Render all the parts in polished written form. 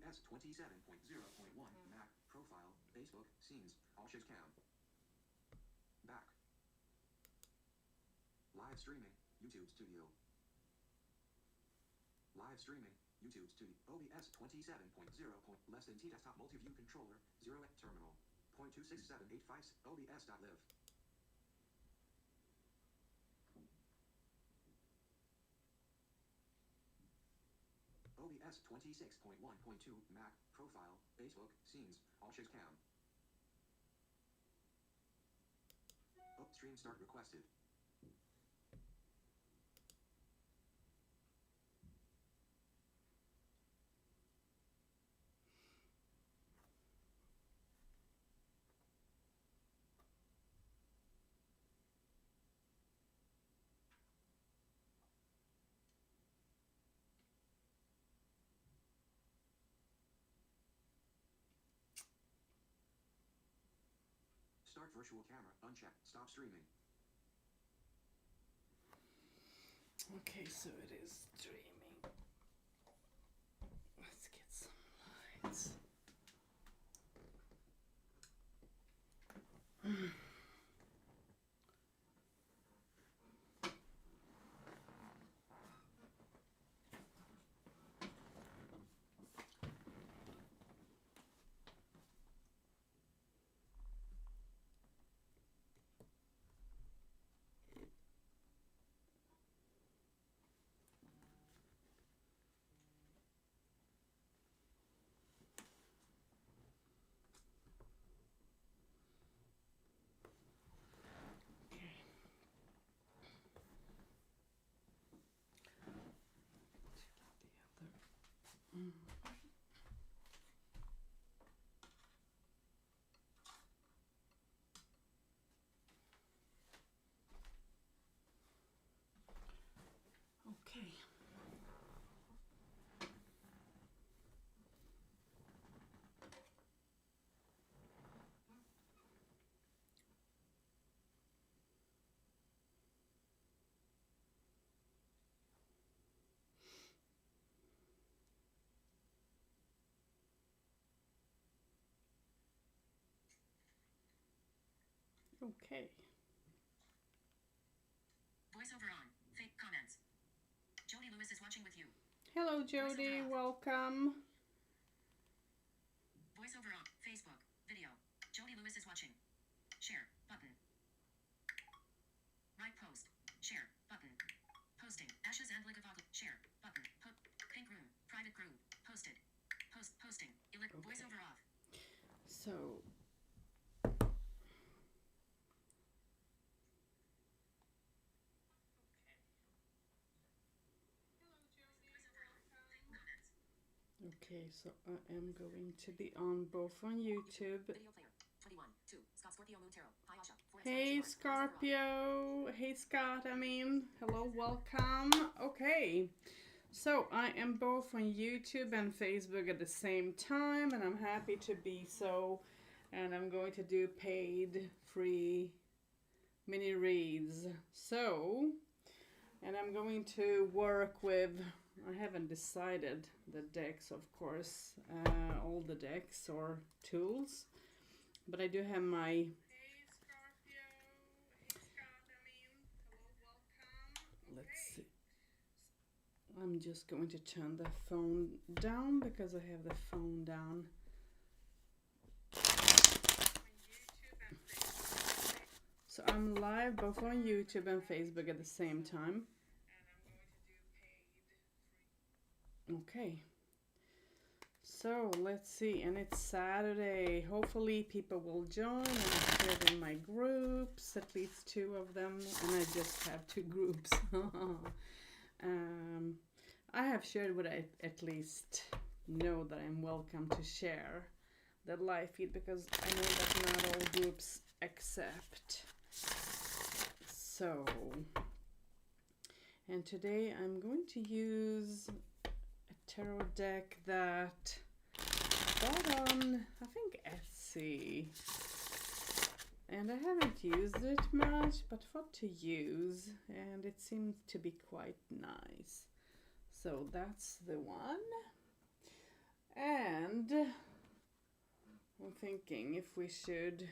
OBS 27.0.1 Mac profile Facebook scenes all shows cam back live streaming YouTube Studio live streaming YouTube Studio OBS 27.0. Less than T desktop multi-view controller 0 at terminal 0.26785 OBS.live OBS 26.1.2 Mac profile Facebook scenes all shows cam stream start requested. Start virtual camera unchecked. Stop streaming. Okay, so it is streaming. Let's get some lights. Okay. Okay. Voiceover on. Fake comments. Jody Lewis is watching with you. Hello, Jody. Welcome. Voiceover on. Facebook. Video. Jody Lewis is watching. Share. Button. Right post. Share. Button. Posting. Ashes and Lickavogle. Share. Button. Pink room. Private group. Posted. Posting. Okay. Voiceover off. So. Okay, so I am going to be on both on YouTube. Video player. 21. 2. Scott Scorpio Moon Tarot. Hi Asha. Hey Scorpio. Hey Scott, hello, welcome. Okay, so I am both on YouTube and Facebook at the same time, and I'm happy to be so. And I'm going to do paid free mini reads. So, and I'm going to work with, I haven't decided the decks, of course, all the decks or tools, but I do have my... Hey Scorpio, hey Scott, hello, welcome. Let's see. I'm just going to turn the phone down because I have the phone down. So I'm live both on YouTube and Facebook at the same time. Okay, so let's see, and it's Saturday. Hopefully people will join, and I shared in my groups, at least 2 of them, and I just have 2 groups. I have shared what I at least know that I'm welcome to share the live feed, because I know that not all groups accept. So, and today I'm going to use tarot deck that I bought on, I think, Etsy, and I haven't used it much, but thought to use, and it seems to be quite nice. So that's the one. And thinking if we should.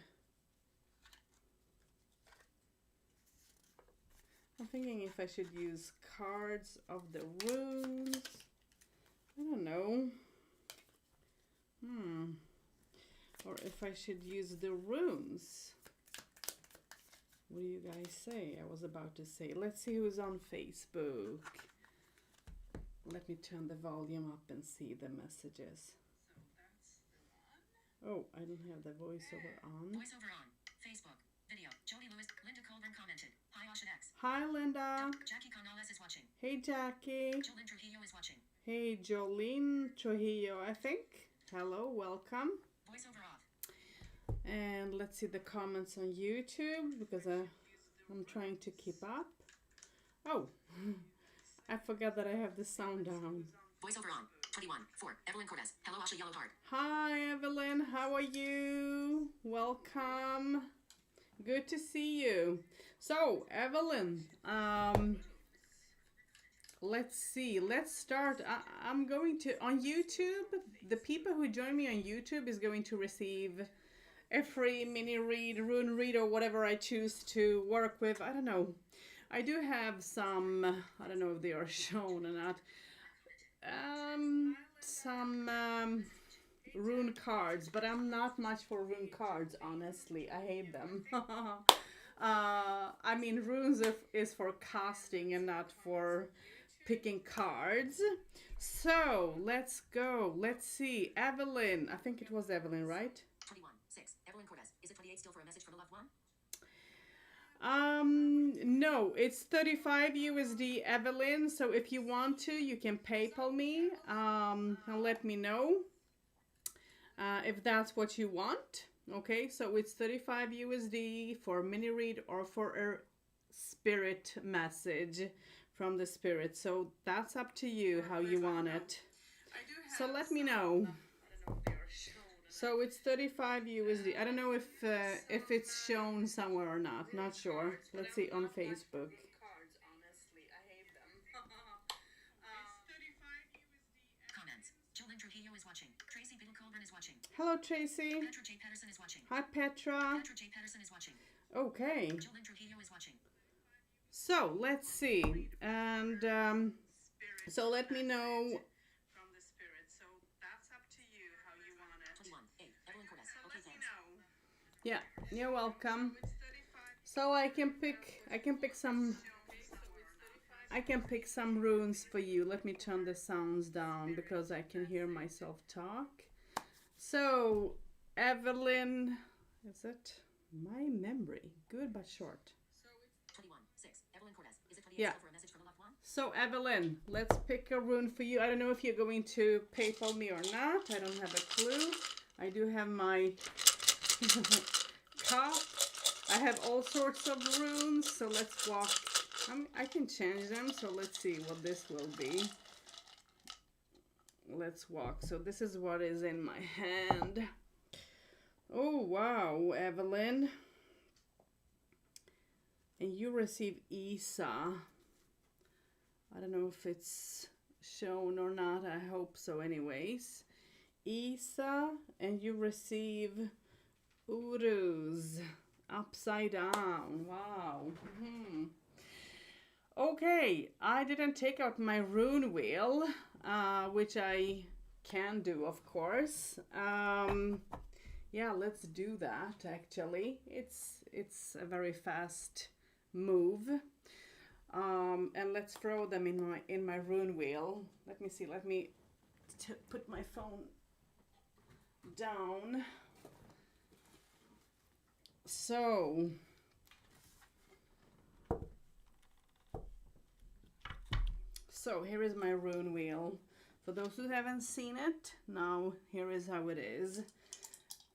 I'm thinking if I should use cards of the runes. I don't know. Or if I should use the runes. What do you guys say? I was about to say. Let's see who's on Facebook. Let me turn the volume up and see the messages. Oh, I don't have the voiceover on. Voiceover on. Facebook. Video. Jody Lewis. Linda Colburn commented. Hi, Asha X. Hi, Linda. Jackie Canales is watching. Hey, Jackie. Jolene Trujillo is watching. Hey, Jolene Trujillo, I think. Hello, welcome. Voiceover off. And let's see the comments on YouTube because I'm trying to keep up. Oh, I forgot that I have the sound down. Voiceover on. 21. 4. Evelyn Cortez. Hello, Asha Yellow Heart. Hi, Evelyn. How are you? Welcome. Good to see you. So, Evelyn, let's see. Let's start. I'm going to, on YouTube, the people who join me on YouTube is going to receive a free mini read, rune read, or whatever I choose to work with. I don't know. I do have some, I don't know if they are shown or not, some rune cards, but I'm not much for rune cards, honestly. I hate them. I mean, runes is for casting and not for picking cards. So, let's go. Let's see. Evelyn. I think it was Evelyn, right? 21. 6. Evelyn Cortez. Is it 28 still for a message for the loved one? No, it's 35 USD, Evelyn. So if you want to, you can PayPal me, and let me know, if that's what you want. Okay, so it's 35 USD for mini read or for a spirit message from the spirit. So that's up to you how you want it. So let me know. So it's 35 USD. I don't know if it's shown somewhere or not. Not sure. Let's see on Facebook. Comments. Jolene Trujillo is watching. Tracy Biddle Colburn is watching. Hello, Tracy. Petra J. Patterson is watching. Hi, Petra. Petra J. Patterson is watching. Okay. Jolene Trujillo is watching. So let's see. And so let me know. From the spirit. So that's up to you how you want it. 21. 8. Evelyn Cortez. Okay, thanks. Yeah, you're welcome. So I can pick some runes for you. Let me turn the sounds down because I can hear myself talk. So, Evelyn, is it my memory? Good but short. 21. 6. Evelyn Cortez. Is it 28 Yeah. still for a message for the loved one? So, Evelyn, let's pick a rune for you. I don't know if you're going to PayPal me or not. I don't have a clue. I do have my cup. I have all sorts of runes, so let's walk. I can change them, so let's see what this will be. Let's walk. So this is what is in my hand. Oh, wow, Evelyn. And you receive Isa. I don't know if it's shown or not. I hope so anyways. Isa, and you receive Uruz upside down. Wow. Okay, I didn't take out my rune wheel, which I can do, of course. Yeah, let's do that. Actually, it's a very fast move. And let's throw them in my rune wheel. Let me see. Let me put my phone down. So here is my rune wheel. For those who haven't seen it, now here is how it is.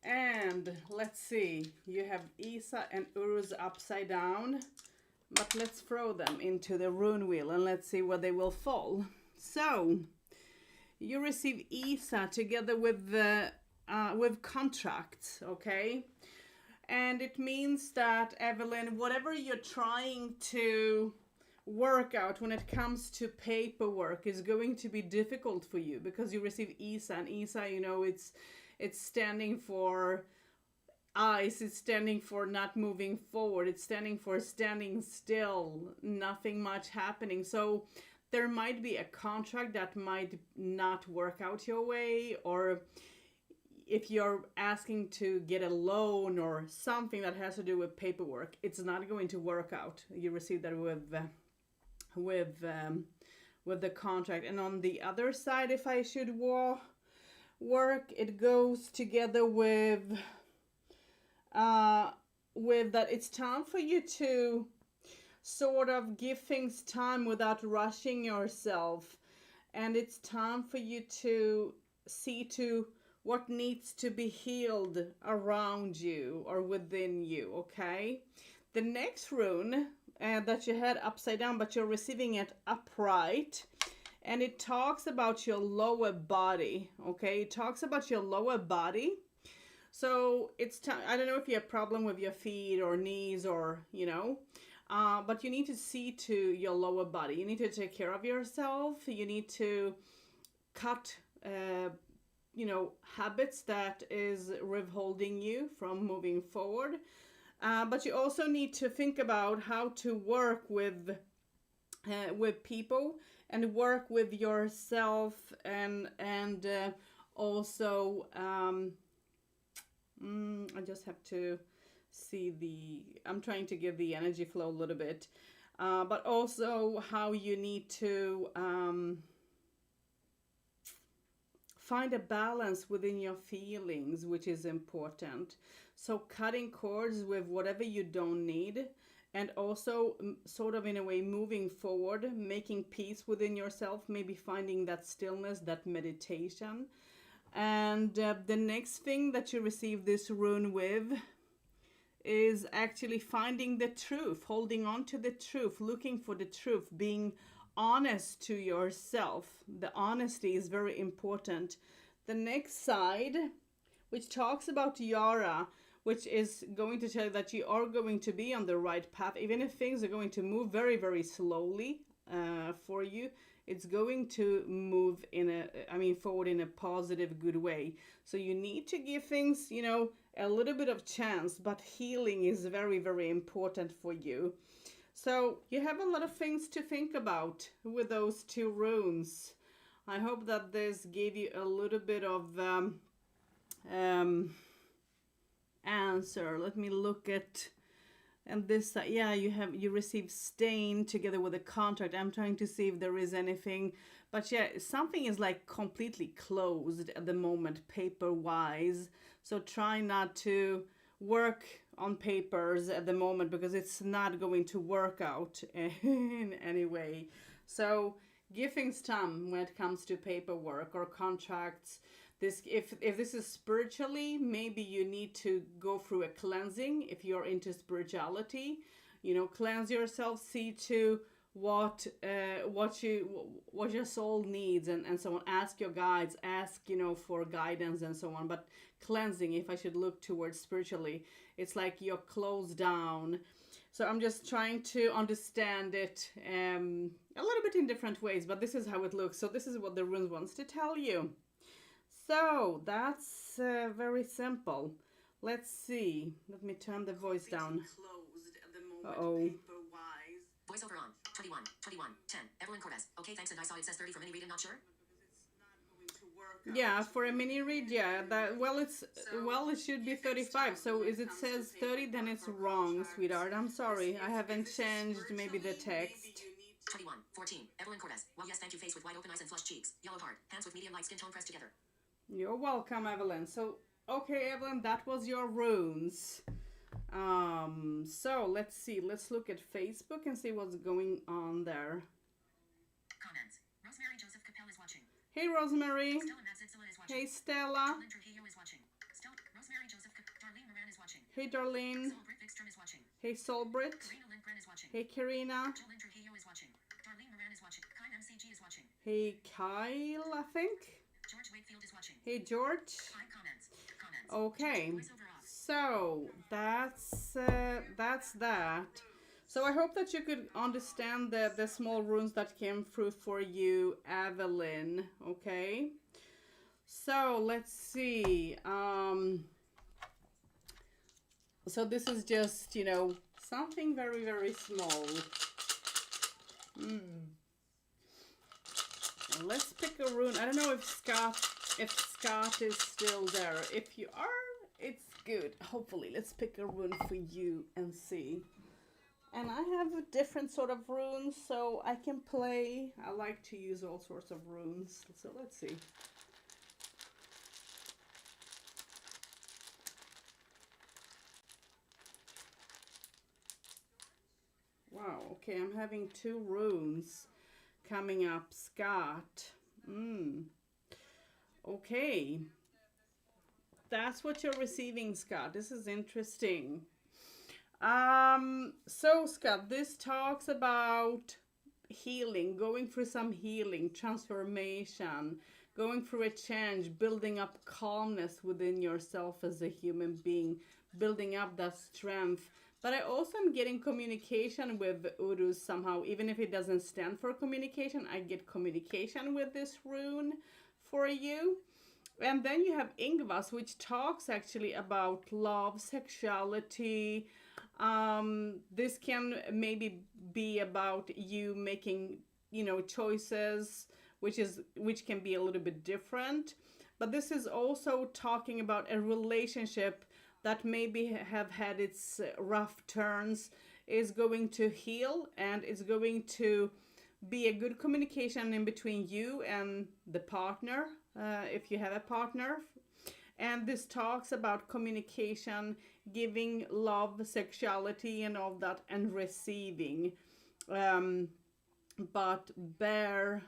And let's see, you have Isa and Uruz upside down, but let's throw them into the rune wheel and let's see where they will fall. So you receive Isa together with contracts, okay? And it means that, Evelyn, whatever you're trying to work out when it comes to paperwork is going to be difficult for you because you receive Isa, and Isa, you know, It's standing for ice, it's standing for not moving forward, it's standing for standing still, nothing much happening. So there might be a contract that might not work out your way, or if you're asking to get a loan or something that has to do with paperwork, it's not going to work out. You receive that with the contract. And on the other side, if I should work, it goes together with that it's time for you to sort of give things time without rushing yourself, and it's time for you to see to what needs to be healed around you or within you. Okay, the next rune that you had upside down, but you're receiving it upright, and it talks about your lower body. Okay, it talks about your lower body. So it's time. I don't know if you have a problem with your feet or knees, or but you need to see to your lower body. You need to take care of yourself. You need to cut habits that is withholding you from moving forward. But you also need to think about how to work with people and work with yourself, and also I just have to see I'm trying to give the energy flow a little bit, but also how you need to find a balance within your feelings, which is important. So cutting cords with whatever you don't need, and also sort of in a way moving forward, making peace within yourself, maybe finding that stillness, that meditation. And the next thing that you receive this rune with is actually finding the truth, holding on to the truth, looking for the truth, being honest to yourself. The honesty is very important. The next side, which talks about Yara, which is going to tell you that you are going to be on the right path, even if things are going to move very, very slowly for you. It's going to move forward in a positive, good way. So you need to give things, a little bit of chance, but healing is very, very important for you. So you have a lot of things to think about with those two runes. I hope that this gave you a little bit of answer. Let me look at, and this you receive stain together with a contract. I'm trying to see if there is anything, but something is like completely closed at the moment, paper wise. So try not to work on papers at the moment, because it's not going to work out in any way. So give things time when it comes to paperwork or contracts. If this is spiritually, maybe you need to go through a cleansing. If you're into spirituality, cleanse yourself, see to what your soul needs, and so on. Ask your guides, ask for guidance and so on. But cleansing, if I should look towards spiritually, it's like you're closed down. So I'm just trying to understand it a little bit in different ways, but this is how it looks. So this is what the runes wants to tell you. So that's very simple. Let's see. Let me turn the voice down. Uh-oh. Voiceover on. 21, 10. Evelyn Cortez. Okay, thanks. And I saw it says 30 for mini read. I'm not sure. Yeah, for a mini read, it should be 35. So if it says 30, then it's wrong, sweetheart. I'm sorry. I haven't changed maybe the text. 21, 14. Evelyn Cortez. Well, yes, thank you. Face with wide open eyes and flushed cheeks. Yellow heart. Hands with medium light skin tone pressed together. You're welcome, Evelyn. So, okay, Evelyn, that was your runes. So let's see. Let's look at Facebook and see what's going on there. Comments. Rosemary Joseph Capel is watching. Hey, Rosemary. Stella Matzitsila is watching. Hey, Stella. Jolyn Trujillo is watching. Rosemary Joseph Darlene Moran is watching. Hey, Darlene. Solbrit Vikstrom is watching. Hey, Solbrit. Karina Lindgren is watching. Hey, Karina. Jolyn Trujillo is watching. Darlene Moran is watching. Kyle MCG is watching. Hey, Kyle, I think. George Wakefield is watching. Hey, George. Comments. Okay. Voiceover off. So that's that. So I hope that you could understand the small runes that came through for you, Evelyn. Okay. So let's see. So this is just, something very, very small. Let's pick a rune. I don't know if Scott is still there. If you are, it's good. Hopefully, let's pick a rune for you and see. And I have a different sort of runes, so I can play. I like to use all sorts of runes. So let's see. Wow, okay, I'm having 2 runes coming up. Scott. Okay. That's what you're receiving, Scott. This is interesting. So Scott, this talks about healing, going through some healing, transformation, going through a change, building up calmness within yourself as a human being, building up that strength. But I also am getting communication with Uruz somehow, even if it doesn't stand for communication, I get communication with this rune for you. And then you have Ingvas, which talks actually about love, sexuality. This can maybe be about you making, choices, which can be a little bit different. But this is also talking about a relationship that maybe have had its rough turns, is going to heal, and it's going to be a good communication in between you and the partner, if you have a partner. And this talks about communication, giving love, sexuality, and all that, and receiving. But bear.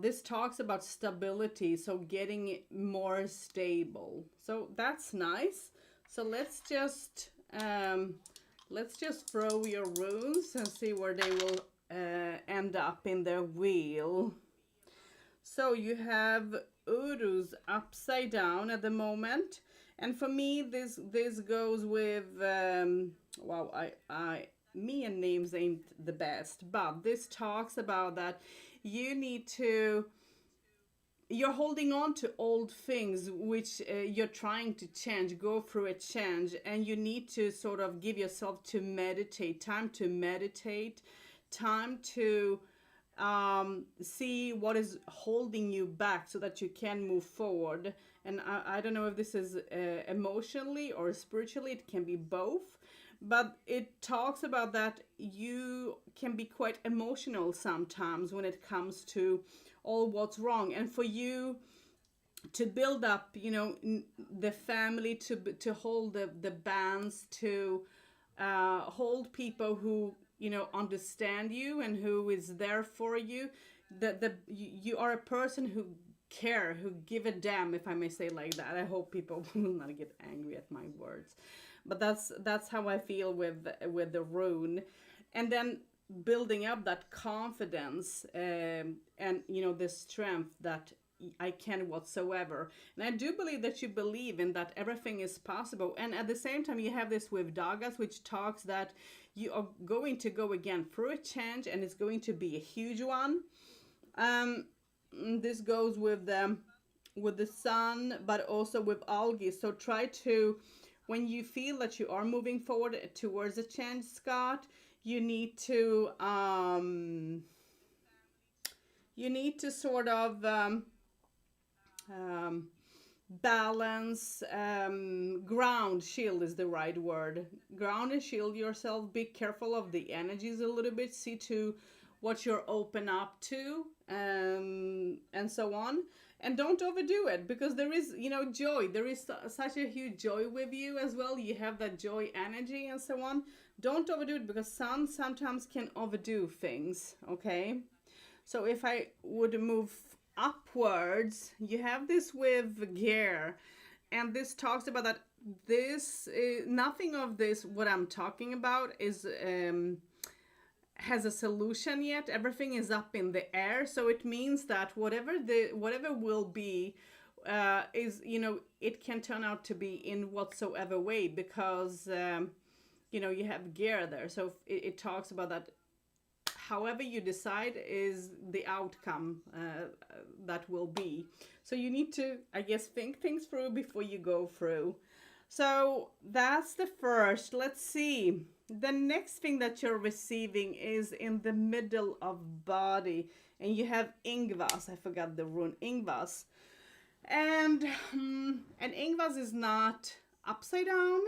This talks about stability, so getting more stable. So that's nice. So let's just throw your runes and see where they will end up in their wheel. So you have Uruz upside down at the moment, and for me this goes with wow, me and names ain't the best, but this talks about that you're holding on to old things which you're trying to change, go through a change, and you need to sort of give yourself to meditate, time to see what is holding you back so that you can move forward. And I don't know if this is emotionally or spiritually, it can be both. But it talks about that you can be quite emotional sometimes when it comes to all what's wrong. And for you to build up, the family, to hold the bands, to hold people who, understand you and who is there for you. You are a person who care, who give a damn, if I may say like that. I hope people will not get angry at my words. But that's how I feel with the rune. And then building up that confidence, and the strength that I can whatsoever. And I do believe that you believe in that everything is possible. And at the same time, you have this with Dagas, which talks that you are going to go again through a change, and it's going to be a huge one. This goes with the sun, but also with algae. So try to, when you feel that you are moving forward towards a change, Scott, you need to sort of balance, ground, shield is the right word. Ground and shield yourself. Be careful of the energies a little bit. See to what you're open up to, and so on. And don't overdo it, because there is, joy. There is such a huge joy with you as well. You have that joy energy and so on. Don't overdo it, because sun sometimes can overdo things, okay? So if I would move upwards, you have this with gear. And this talks about that nothing of this, what I'm talking about, is has a solution yet. Everything is up in the air, so it means that whatever will be is, it can turn out to be in whatsoever way, because you have gear there. So it talks about that, however you decide is the outcome that will be. So you need to, I guess, think things through before you go through. So that's the first. Let's see. The next thing that you're receiving is in the middle of body, and you have Ingvas. I forgot the rune, Ingvas. And Ingvas is not upside down,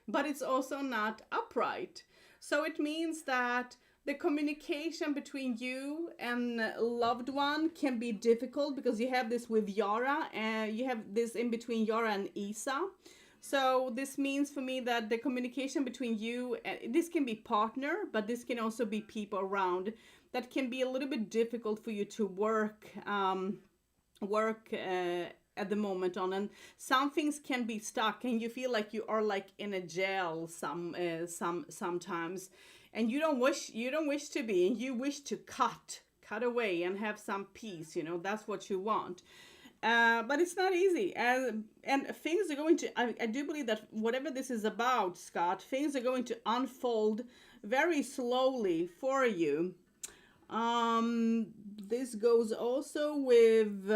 but it's also not upright. So it means that the communication between you and loved one can be difficult, because you have this with Yara, and you have this in between Yara and Isa. So this means for me that the communication between you, and this can be partner, but this can also be people around, that can be a little bit difficult for you to work at the moment on, and some things can be stuck, and you feel like you are like in a jail sometimes, and you don't wish to be, and you wish to cut away and have some peace, you know, that's what you want. But it's not easy, and things are going to, I do believe that whatever this is about, Scott, things are going to unfold very slowly for you. This goes also with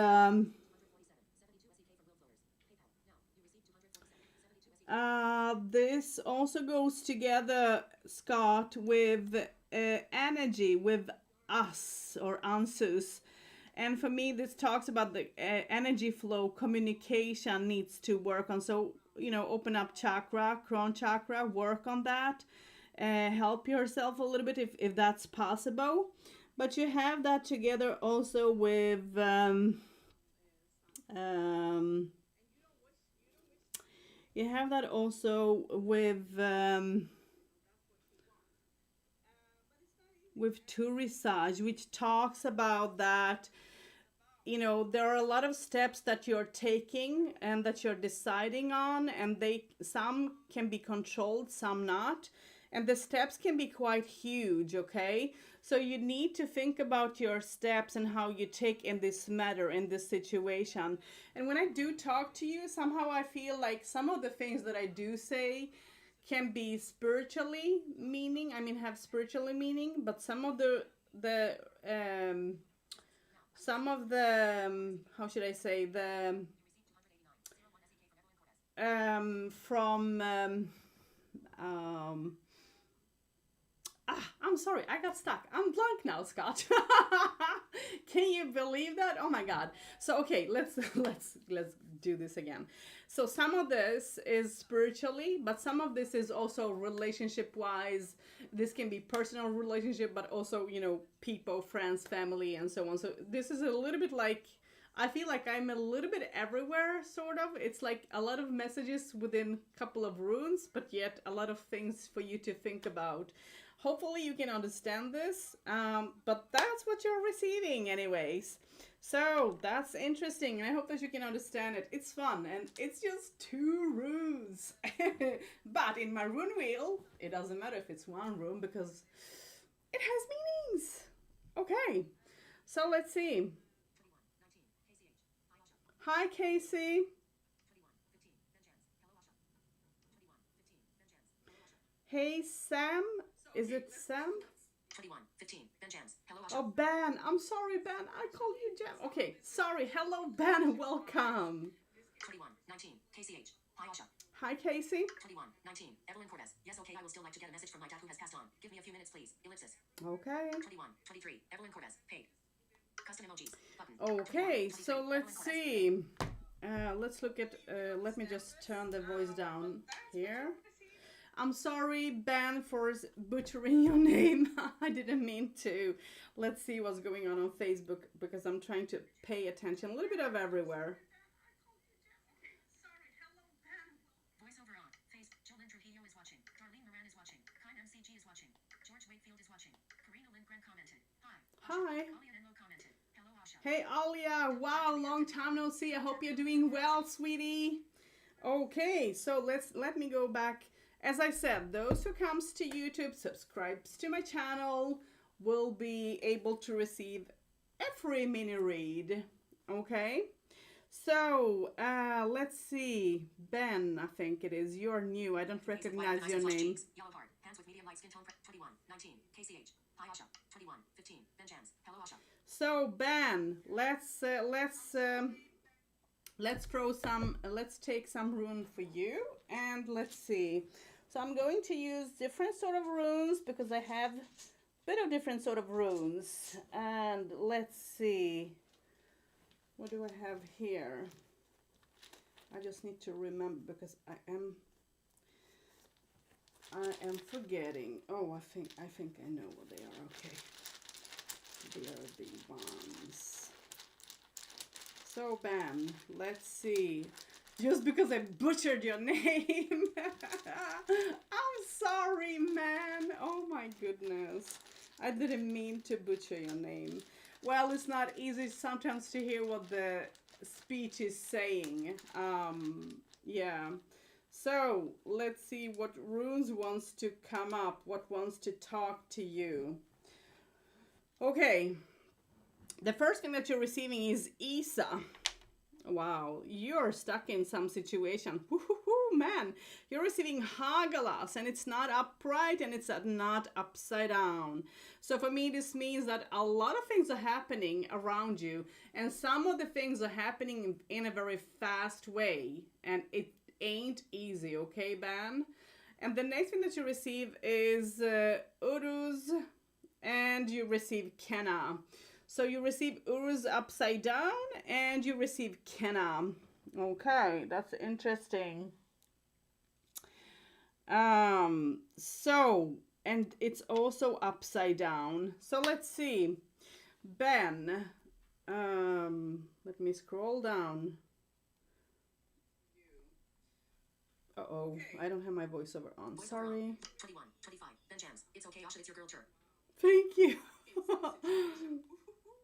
this also goes together, Scott, with energy, with us or Ansus. And for me, this talks about the energy flow, communication needs to work on. So, you know, open up chakra, crown chakra, work on that. Help yourself a little bit if that's possible. But you have that together also with you have that also with Turisage, which talks about that, you know, there are a lot of steps that you're taking and that you're deciding on, and some can be controlled, some not, and the steps can be quite huge, okay? So you need to think about your steps and how you take in this matter, in this situation. And when I do talk to you, somehow I feel like some of the things that I do say can be spiritually meaning, have spiritually meaning, but some of the how should I say, I'm sorry, I got stuck. I'm blank now, Scott. Can you believe that? Oh my God. So okay, let's do this again. So some of this is spiritually, but some of this is also relationship wise. This can be personal relationship, but also, you know, people, friends, family, and so on. So this is a little bit like, I feel like I'm a little bit everywhere, sort of. It's like a lot of messages within a couple of runes, but yet a lot of things for you to think about. Hopefully you can understand this, but that's what you're receiving anyways. So that's interesting, and I hope that you can understand it. It's fun, and it's just 2 runes. But in my rune wheel, it doesn't matter if it's 1 rune, because it has meanings. Okay, so let's see. Hi, Casey. Hey, Sam. Is it Sam? 21:15. Ben Jams. Hello, Asha. Oh, Ben. I'm sorry, Ben. I called you Jam. Okay, sorry. Hello, Ben. Welcome. 21:19. KCH. Hi, Asha. Hi, Casey. 21:19. Evelyn Cortez. Yes, okay. I will still like to get a message from my dad who has passed on. Give me a few minutes, please. Ellipsis. Okay. 21:23. Evelyn Cortez. Paid. Custom emojis. Button. Okay, 21:23. so let's Evelyn Cortez. see. Let's look at, let me just turn the voice down here. I'm sorry, Ben, for butchering your name. I didn't mean to. Let's see what's going on Facebook, because I'm trying to pay attention a little bit of everywhere. Voiceover on. Face. Jolene Trujillo is watching. Darlene Moran is watching. Kine MCG is watching. George Wakefield is watching. Karina Lindgren commented. Hi. Hi. Alia Enlo commented. Hello, Asha. Hey, Alia. Wow, long time no see. I hope you're doing well, sweetie. Okay, so let me go back. As I said, those who comes to YouTube, subscribes to my channel, will be able to receive a free mini read. Okay, so let's see. Ben, I think it is. You're new. I don't recognize your name. Yellow heart. Hands with medium light skin tone. 21:19. KCH. Hi, Asha. 15. Ben Jams. Hello, Asha. So Ben, let's throw some. Let's take some rune for you, and let's see. So I'm going to use different sort of runes because I have a bit of different sort of runes, and let's see. What do I have here? I just need to remember because I am forgetting. Oh, I think I know what they are. Okay. They are the ones. So Ben, let's see. Just because I butchered your name. I'm sorry, man. Oh my goodness. I didn't mean to butcher your name. Well, it's not easy sometimes to hear what the speech is saying. Yeah. So let's see what runes wants to come up, what wants to talk to you. Okay. The first thing that you're receiving is Isa. Wow, you're stuck in some situation. Woo-hoo-hoo, man, you're receiving Hagalaz, and it's not upright and it's not upside down. So for me, this means that a lot of things are happening around you, and some of the things are happening in a very fast way, and it ain't easy, okay, Ben? And the next thing that you receive is Uruz, and you receive Kenna. So you receive Uruz upside down and you receive Kenna. Okay, that's interesting. So, and it's also upside down. So let's see. Ben, let me scroll down. Uh-oh, I don't have my voiceover on. Sorry. 21, 25. Ben Jams. It's okay, Asha. It's your girl turn. Thank you.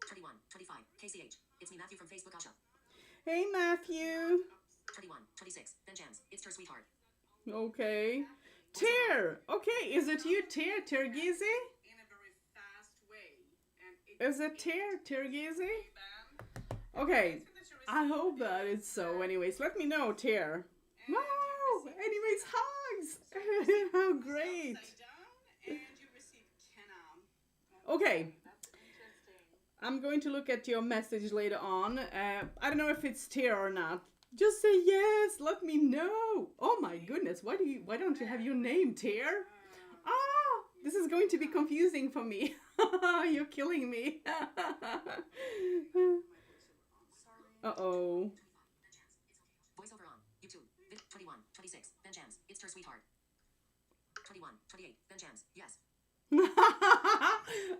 21, 25. KCH. It's me, Matthew from Facebook, Asha. Hey, Matthew. 21, 26. Ben Jams. It's her sweetheart. Okay. Tear. Okay, is it you, Tear Tergizi? In a very fast way. Is it Tear Tergizi? Okay, I hope that it's so. Anyways, let me know, Tear. Wow. Anyways, hugs. How great. Okay. I'm going to look at your message later on. I don't know if it's Tear or not. Just say yes. Let me know. Oh my goodness. Why don't you have your name, Tear? Ah, this is going to be confusing for me. You're killing me. Uh-oh. Voiceover on. YouTube. 21, 26. Ben Jams. It's her sweetheart. 21, 28. Ben Jams. Yes.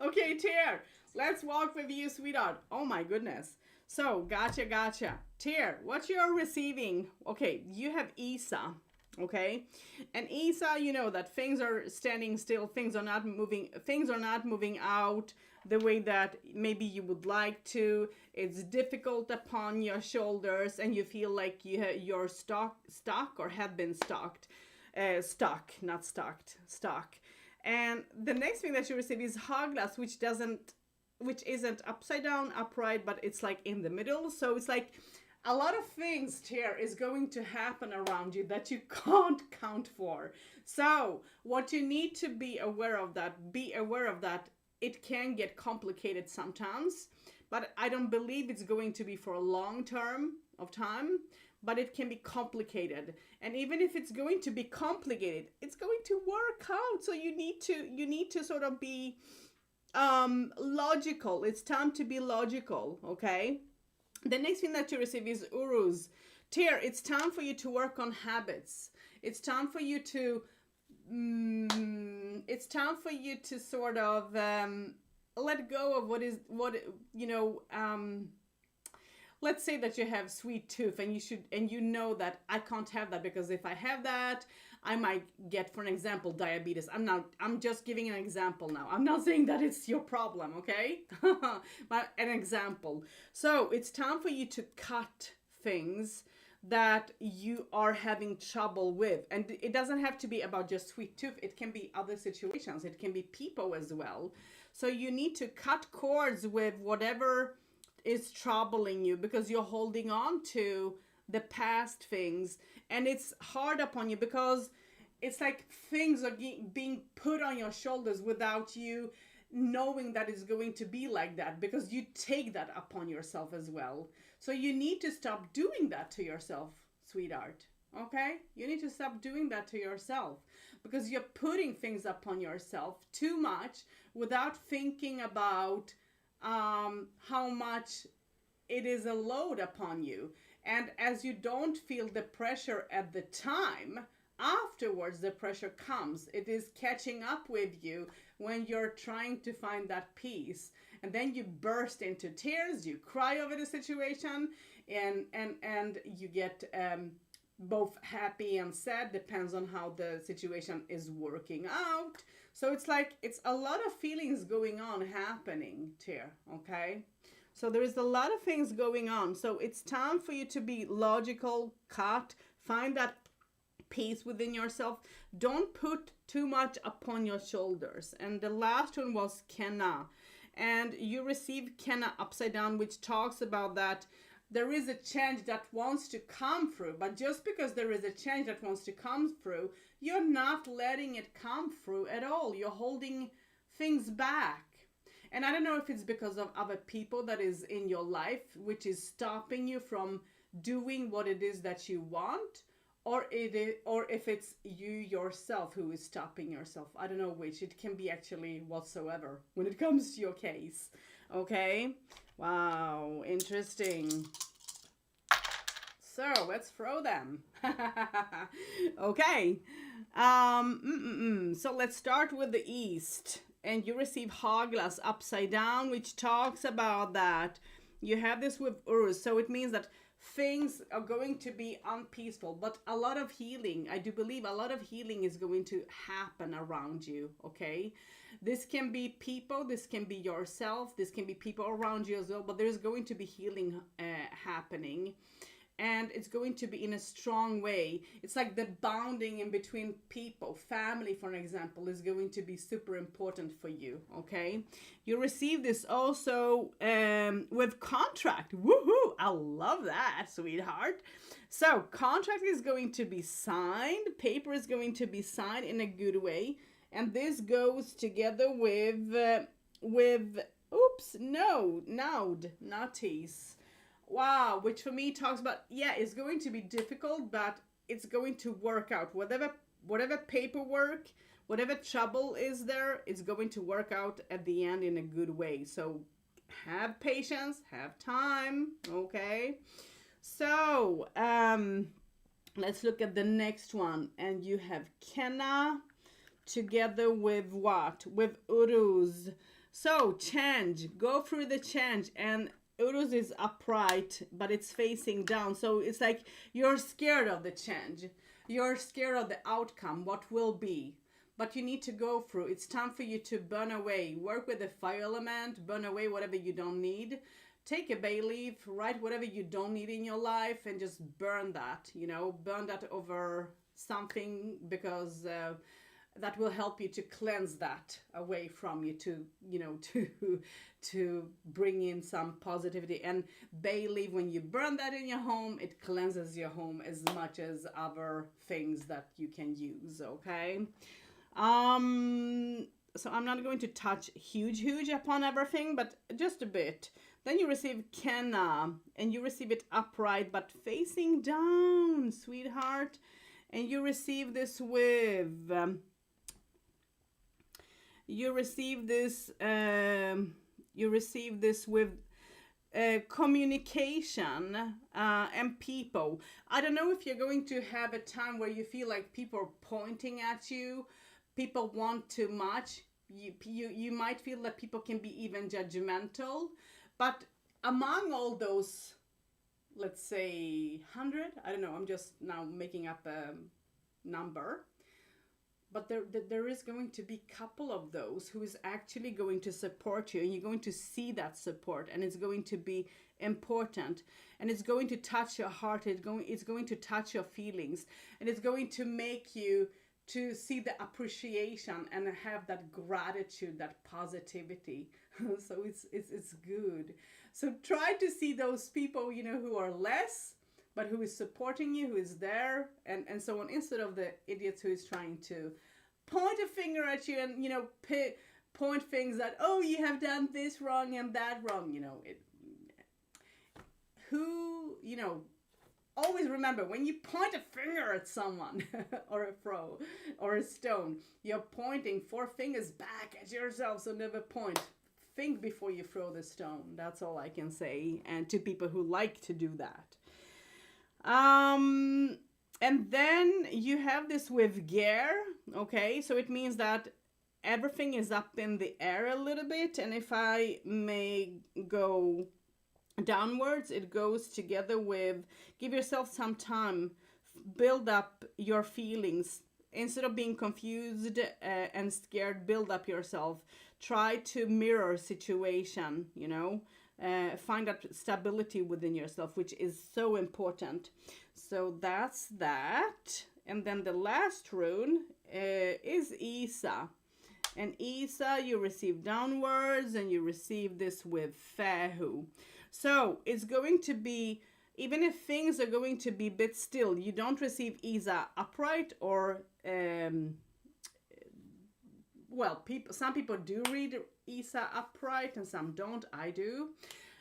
Okay, Tear, let's walk with you, sweetheart. Oh my goodness. So, gotcha. Tear, what you're receiving, okay, you have Isa, okay? And Isa, you know that things are standing still, things are not moving out the way that maybe you would like to. It's difficult upon your shoulders and you feel like you're stuck or have been stuck. And the next thing that you receive is Hagalaz, which isn't upside down, upright, but it's like in the middle. So it's like a lot of things here is going to happen around you that you can't count for. So what you need to be aware of that, it can get complicated sometimes, but I don't believe it's going to be for a long term of time. But it can be complicated, and even if it's going to be complicated, it's going to work out. So you need to sort of be logical. It's time to be logical. Okay. The next thing that you receive is Uruz. Tear, it's time for you to work on habits. It's time for you to sort of let go of let's say that you have sweet tooth and you know that I can't have that because if I have that, I might get, for an example, diabetes. I'm just giving an example now. I'm not saying that it's your problem, okay? But an example. So it's time for you to cut things that you are having trouble with. And it doesn't have to be about just sweet tooth. It can be other situations. It can be people as well. So you need to cut cords with whatever is troubling you because you're holding on to the past things, and it's hard upon you because it's like things are being put on your shoulders without you knowing that it's going to be like that, because you take that upon yourself as well. So you need to stop doing that to yourself, sweetheart. Okay? You need to stop doing that to yourself, because you're putting things upon yourself too much without thinking about how much it is a load upon you. And as you don't feel the pressure at the time, afterwards the pressure comes. It is catching up with you when you're trying to find that peace. And then you burst into tears, you cry over the situation, and you get both happy and sad, depends on how the situation is working out. So it's like, it's a lot of feelings going on happening here, okay? So there is a lot of things going on. So it's time for you to be logical, cut, find that peace within yourself. Don't put too much upon your shoulders. And the last one was Kenna. And you receive Kenna upside down, which talks about that there is a change that wants to come through. But just because there is a change that wants to come through, you're not letting it come through at all. You're holding things back. And I don't know if it's because of other people that is in your life, which is stopping you from doing what it is that you want, or if it's you yourself who is stopping yourself. I don't know which. It can be actually whatsoever when it comes to your case. Okay? Wow, interesting. So let's throw them. Okay. So let's start with the East. And you receive Haglas upside down, which talks about that. You have this with Uruz, so it means that things are going to be unpeaceful, but a lot of healing, I do believe a lot of healing is going to happen around you, okay? This can be people, this can be yourself, this can be people around you as well, but there's going to be healing happening. And it's going to be in a strong way. It's like the bonding in between people. Family, for example, is going to be super important for you, okay? You receive this also with contract. Woohoo! I love that, sweetheart. So, contract is going to be signed. Paper is going to be signed in a good way. And this goes together with naughties. Wow, which for me talks about, yeah, it's going to be difficult, but it's going to work out. Whatever paperwork, whatever trouble is there, it's going to work out at the end in a good way. So have patience, have time, okay? So let's look at the next one. And you have Kenna together with what? With Uruz. So change, go through the change, and Uruz is upright, but it's facing down. So it's like you're scared of the change. You're scared of the outcome, what will be. But you need to go through. It's time for you to burn away. Work with the fire element. Burn away whatever you don't need. Take a bay leaf. Write whatever you don't need in your life and just burn that. You know, burn that over something, because that will help you to cleanse that away from you, to, you know, to bring in some positivity. And bay leaf, when you burn that in your home, it cleanses your home as much as other things that you can use, okay? So I'm not going to touch huge upon everything, but just a bit. Then you receive Kenna, and you receive it upright but facing down, sweetheart. And you receive this with you receive this with communication and people. I don't know if you're going to have a time where you feel like people are pointing at you, people want too much. You might feel that people can be even judgmental, but among all those, let's say 100, I don't know, I'm just now making up a number, but there is going to be a couple of those who is actually going to support you, and you're going to see that support, and it's going to be important, and it's going to touch your heart, it's going to touch your feelings, and it's going to make you to see the appreciation and have that gratitude, that positivity. So it's good. So try to see those people, you know, who are less, but who is supporting you, who is there, and so on, instead of the idiots who is trying to point a finger at you and, you know, point things that, oh, you have done this wrong and that wrong, you know. Always remember, when you point a finger at someone or a throw or a stone, you're pointing 4 fingers back at yourself, so never point. Think before you throw the stone. That's all I can say, and to people who like to do that. And then you have this with gear, okay? So it means that everything is up in the air a little bit, and if I may go downwards, it goes together with give yourself some time, build up your feelings. Instead of being confused and scared, build up yourself. Try to mirror situation, you know. Find that stability within yourself, which is so important. So that's that. And then the last rune is Isa. And Isa, you receive downwards, and you receive this with Fehu. So it's going to be, even if things are going to be a bit still, you don't receive Isa upright or, some people do read Isa upright and some don't. I do.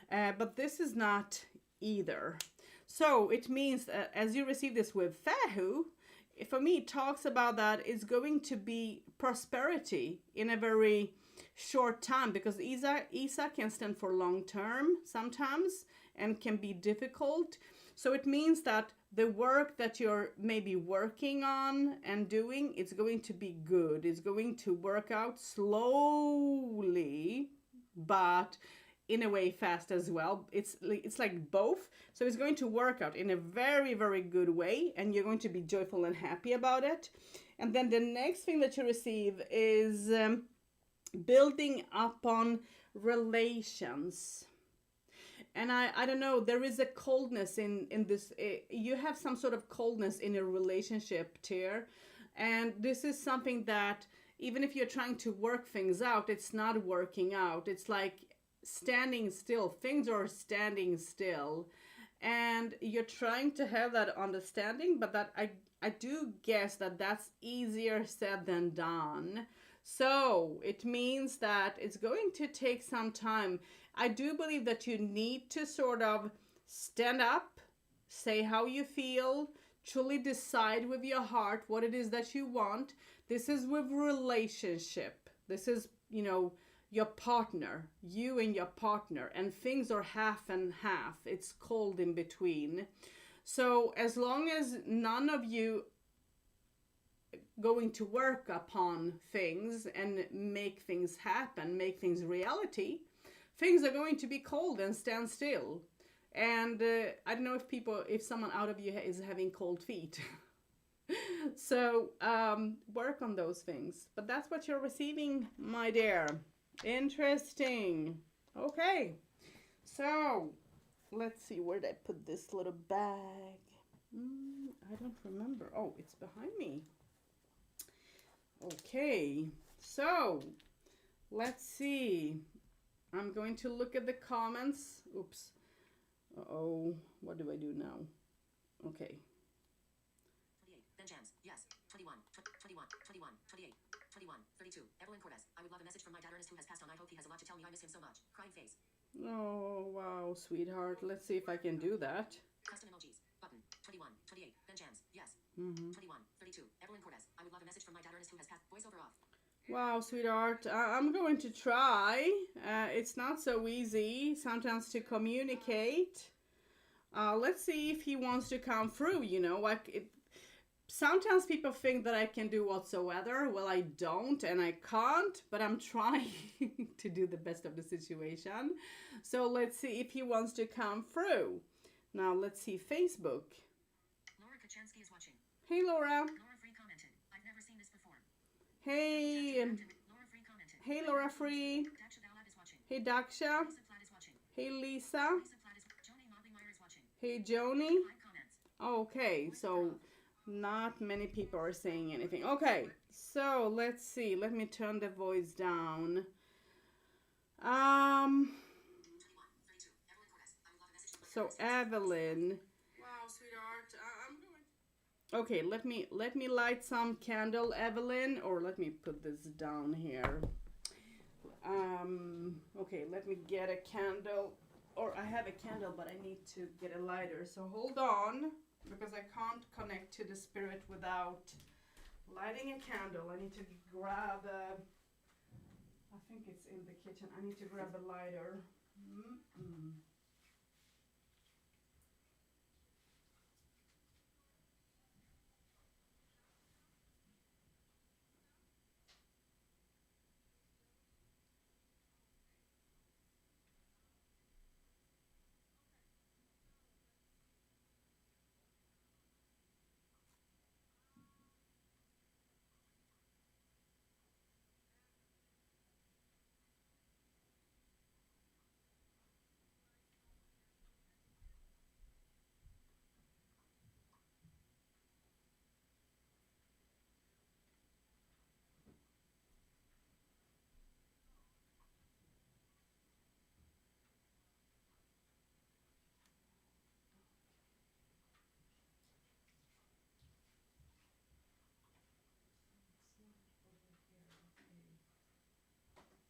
But this is not either. So it means as you receive this with Fehu, for me, it talks about that it's going to be prosperity in a very short time, because Isa can stand for long term sometimes and can be difficult. So it means that the work that you're maybe working on and doing, it's going to be good. It's going to work out slowly, but in a way fast as well. It's like both. So it's going to work out in a very, very good way, and you're going to be joyful and happy about it. And then the next thing that you receive is building upon relations. And I don't know, there is a coldness in this. You have some sort of coldness in your relationship here. And this is something that even if you're trying to work things out, it's not working out. It's like standing still. Things are standing still. And you're trying to have that understanding, but that I do guess that that's easier said than done. So it means that it's going to take some time. I do believe that you need to sort of stand up, say how you feel, truly decide with your heart what it is that you want. This is with relationship. This is, you know, your partner, you and your partner, and things are half and half. It's cold in between. So as long as none of you going to work upon things and make things happen, make things reality, things are going to be cold and stand still. And I don't know if someone out of you is having cold feet. So work on those things. But that's what you're receiving, my dear. Interesting. Okay. So let's see, where did I put this little bag? I don't remember. Oh, it's behind me. Okay. So let's see. I'm going to look at the comments. Oops. Uh-oh. What do I do now? Okay. 28. Ben Jams. Yes. 21. 21. 21. 28. 21. 32. Evelyn Cortez. I would love a message from my dad Ernest who has passed on. I hope he has a lot to tell me. I miss him so much. Crying face. Oh, wow, sweetheart. Let's see if I can do that. Custom emojis. Button. 21. 28. Ben Jams. Yes. 21. 32. Evelyn Cortez. I would love a message from my dad Ernest who has passed. Voiceover off. Wow, sweetheart. I'm going to try. It's not so easy sometimes to communicate. Let's see if he wants to come through, you know. Sometimes people think that I can do whatsoever. Well, I don't and I can't, but I'm trying to do the best of the situation. So let's see if he wants to come through. Now, let's see Facebook. Laura Kachansky is watching. Hey, Laura. Laura Free commented. I've never seen this before. Hey. Laura Free commented. Hey, Laura Free. Daksha Dalab is watching. Hey, Daksha. Lisa Platt is watching. Hey, Lisa. Lisa Platt is Joni Motley Meyer is watching. Hey, Joni. 5 comments. Okay, so not many people are saying anything. Okay, so let's see. Let me turn the voice down. 21. 32. Evelyn Cortez. I would love a message from my So dad Ernest. Evelyn. Wow, sweetheart. I'm going. Okay, let me light some candle, Evelyn, or let me put this down here. Okay, let me get a candle. Or I have a candle, but I need to get a lighter. So hold on, because I can't connect to the spirit without lighting a candle. I need to grab a, I think it's in the kitchen. I need to grab a lighter. Mm-mm.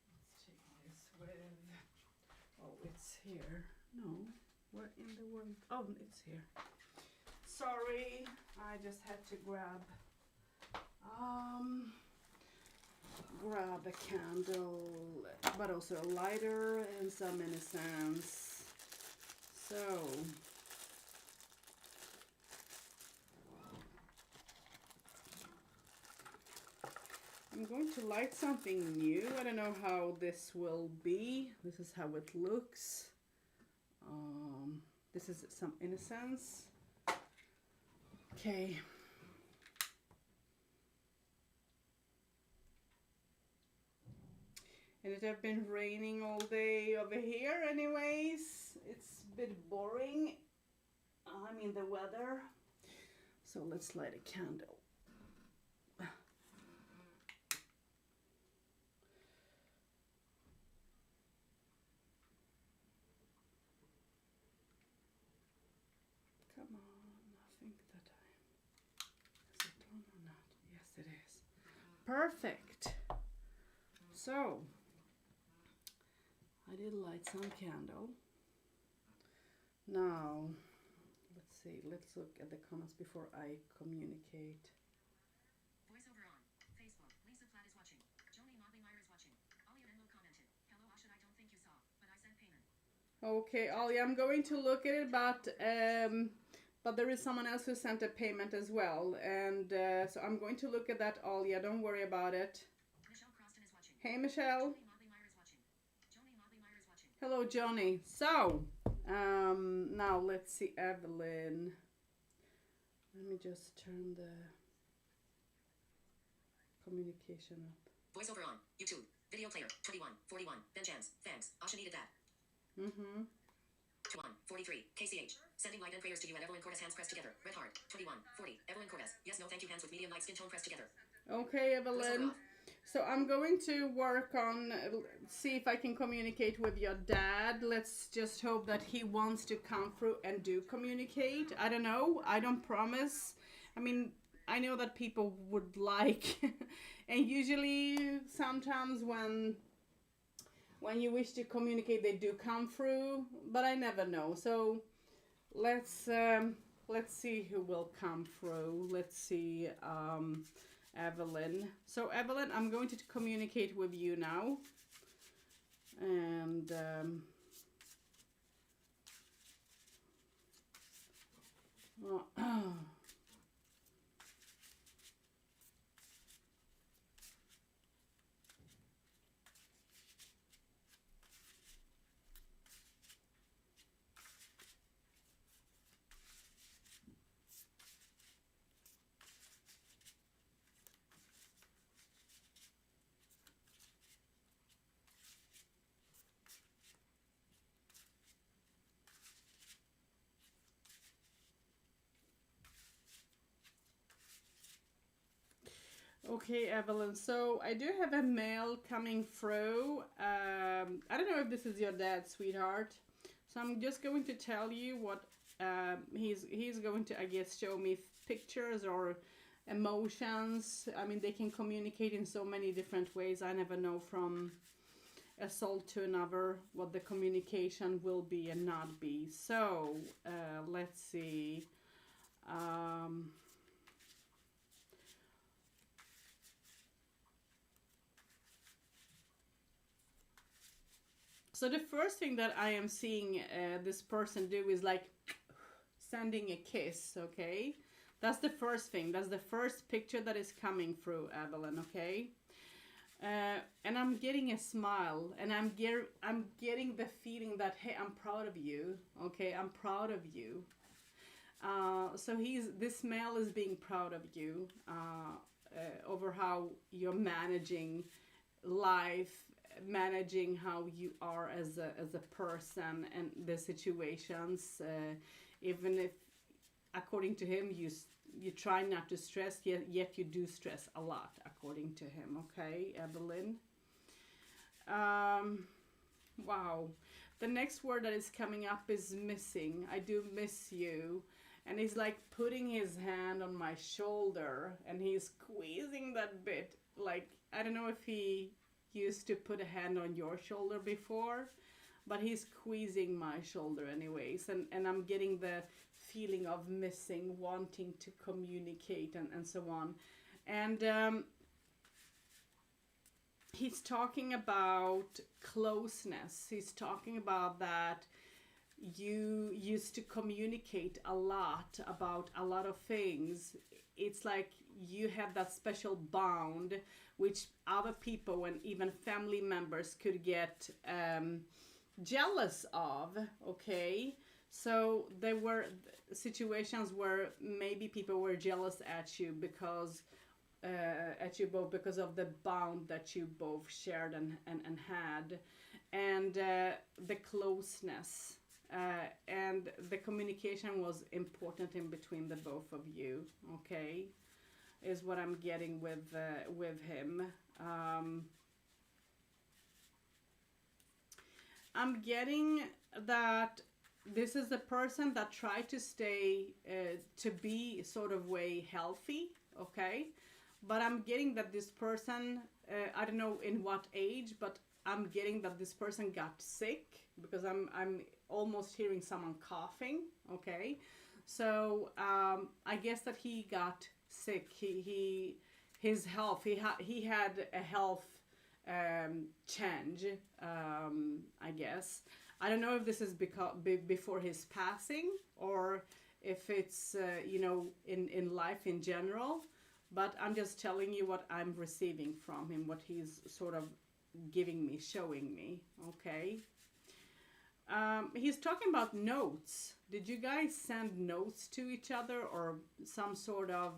Let's take this with. Oh, it's here. No, where in the world? Oh, it's here. Sorry, I just had to grab a candle, but also a lighter and some incense. So I'm going to light something new. I don't know how this will be. This is how it looks. This is some incense. Okay. And it have been raining all day over here anyways. It's a bit boring. I mean the weather. So let's light a candle. Come on, I think that is it on or not? Yes, it is. Perfect. So I did light some candle. Now, let's see. Let's look at the comments before I communicate. Voiceover on. Facebook. Lisa Platt is watching. Joni Motley Meyer is watching. Alia Enlo commented. Hello Ashad, I don't think you saw, but I sent payment. Okay, Alia, I'm going to look at it, but there is someone else who sent a payment as well, and so I'm going to look at that, Alia. Don't worry about it. Michelle Croston is watching. Hey, Michelle. Joni Motley Meyer is watching. Joni Motley Meyer is watching. Hello, Johnny. So, now let's see, Evelyn. Let me just turn the communication up. Voiceover on. YouTube. Video player. 21. 41. Ben Jams. Thanks. Asha needed that. 21, 43. KCH. Sending light and prayers to you and Evelyn Cordes, hands pressed together. Red heart. 21. 40. Evelyn Cordes. Yes, no, thank you, hands with medium light skin tone pressed together. Okay, Evelyn. So I'm going to work on, see if I can communicate with your dad. Let's just hope that he wants to come through and do communicate. I don't know. I don't promise. I mean, I know that people would like, and usually sometimes when you wish to communicate, they do come through, but I never know. So let's see who will come through. Let's see, Evelyn. So Evelyn, I'm going to communicate with you now, and okay, Evelyn. So I do have a mail coming through. I don't know if this is your dad, sweetheart. So I'm just going to tell you what he's going to, I guess, show me pictures or emotions. I mean, they can communicate in so many different ways. I never know from assault to another, what the communication will be and not be. So let's see. So the first thing that I am seeing this person do is like sending a kiss, okay? That's the first thing. That's the first picture that is coming through, Evelyn, okay? And I'm getting a smile, and I'm getting the feeling that, hey, I'm proud of you, okay? I'm proud of you. So this male is being proud of you over how you're managing life, managing how you are as a person and the situations, even if according to him you try not to stress, yet you do stress a lot according to him, okay, Evelyn? Wow. The next word that is coming up is missing. I do miss you. And he's like putting his hand on my shoulder and he's squeezing that bit. Like, I don't know if he used to put a hand on your shoulder before, but he's squeezing my shoulder anyways. And I'm getting the feeling of missing, wanting to communicate and so on. And he's talking about closeness. He's talking about that you used to communicate a lot about a lot of things. It's like you have that special bond which other people and even family members could get jealous of, okay? So there were situations where maybe people were jealous at you because both because of the bond that you both shared and had, and the closeness. And the communication was important in between the both of you, okay, is what I'm getting with him. I'm getting that this is a person that tried to stay, to be sort of way healthy, okay, but I'm getting that this person, I don't know in what age, but I'm getting that this person got sick, because I'm almost hearing someone coughing, okay? So I guess that he got sick. His health, he had a health change, I guess. I don't know if this is before his passing or if it's in life in general, but I'm just telling you what I'm receiving from him, what he's sort of giving me, showing me, okay? He's talking about notes. Did you guys send notes to each other or some sort of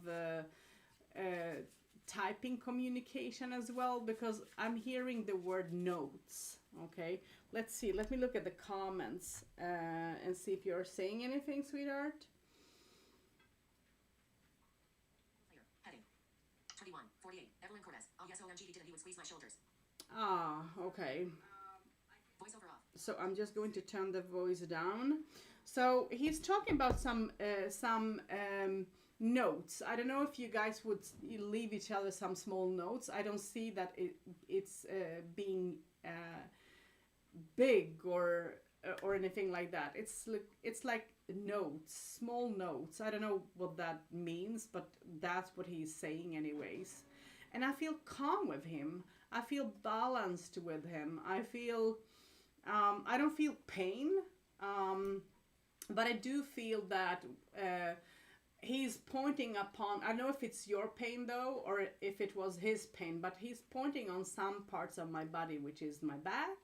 typing communication as well? Because I'm hearing the word notes, okay? Let's see. Let me look at the comments and see if you're saying anything, sweetheart. Heading 21, 48. Evelyn Cortez. Oh yes, OMG, he didn't. He would squeeze my shoulders. Ah, okay. Voiceover off. So I'm just going to turn the voice down. So he's talking about some notes. I don't know if you guys would leave each other some small notes. I don't see that it's being big or anything like that. It's like notes, small notes. I don't know what that means, but that's what he's saying anyways. And I feel calm with him. I feel balanced with him. I feel I don't feel pain, but I do feel that he's pointing upon, I don't know if it's your pain though, or if it was his pain, but he's pointing on some parts of my body, which is my back,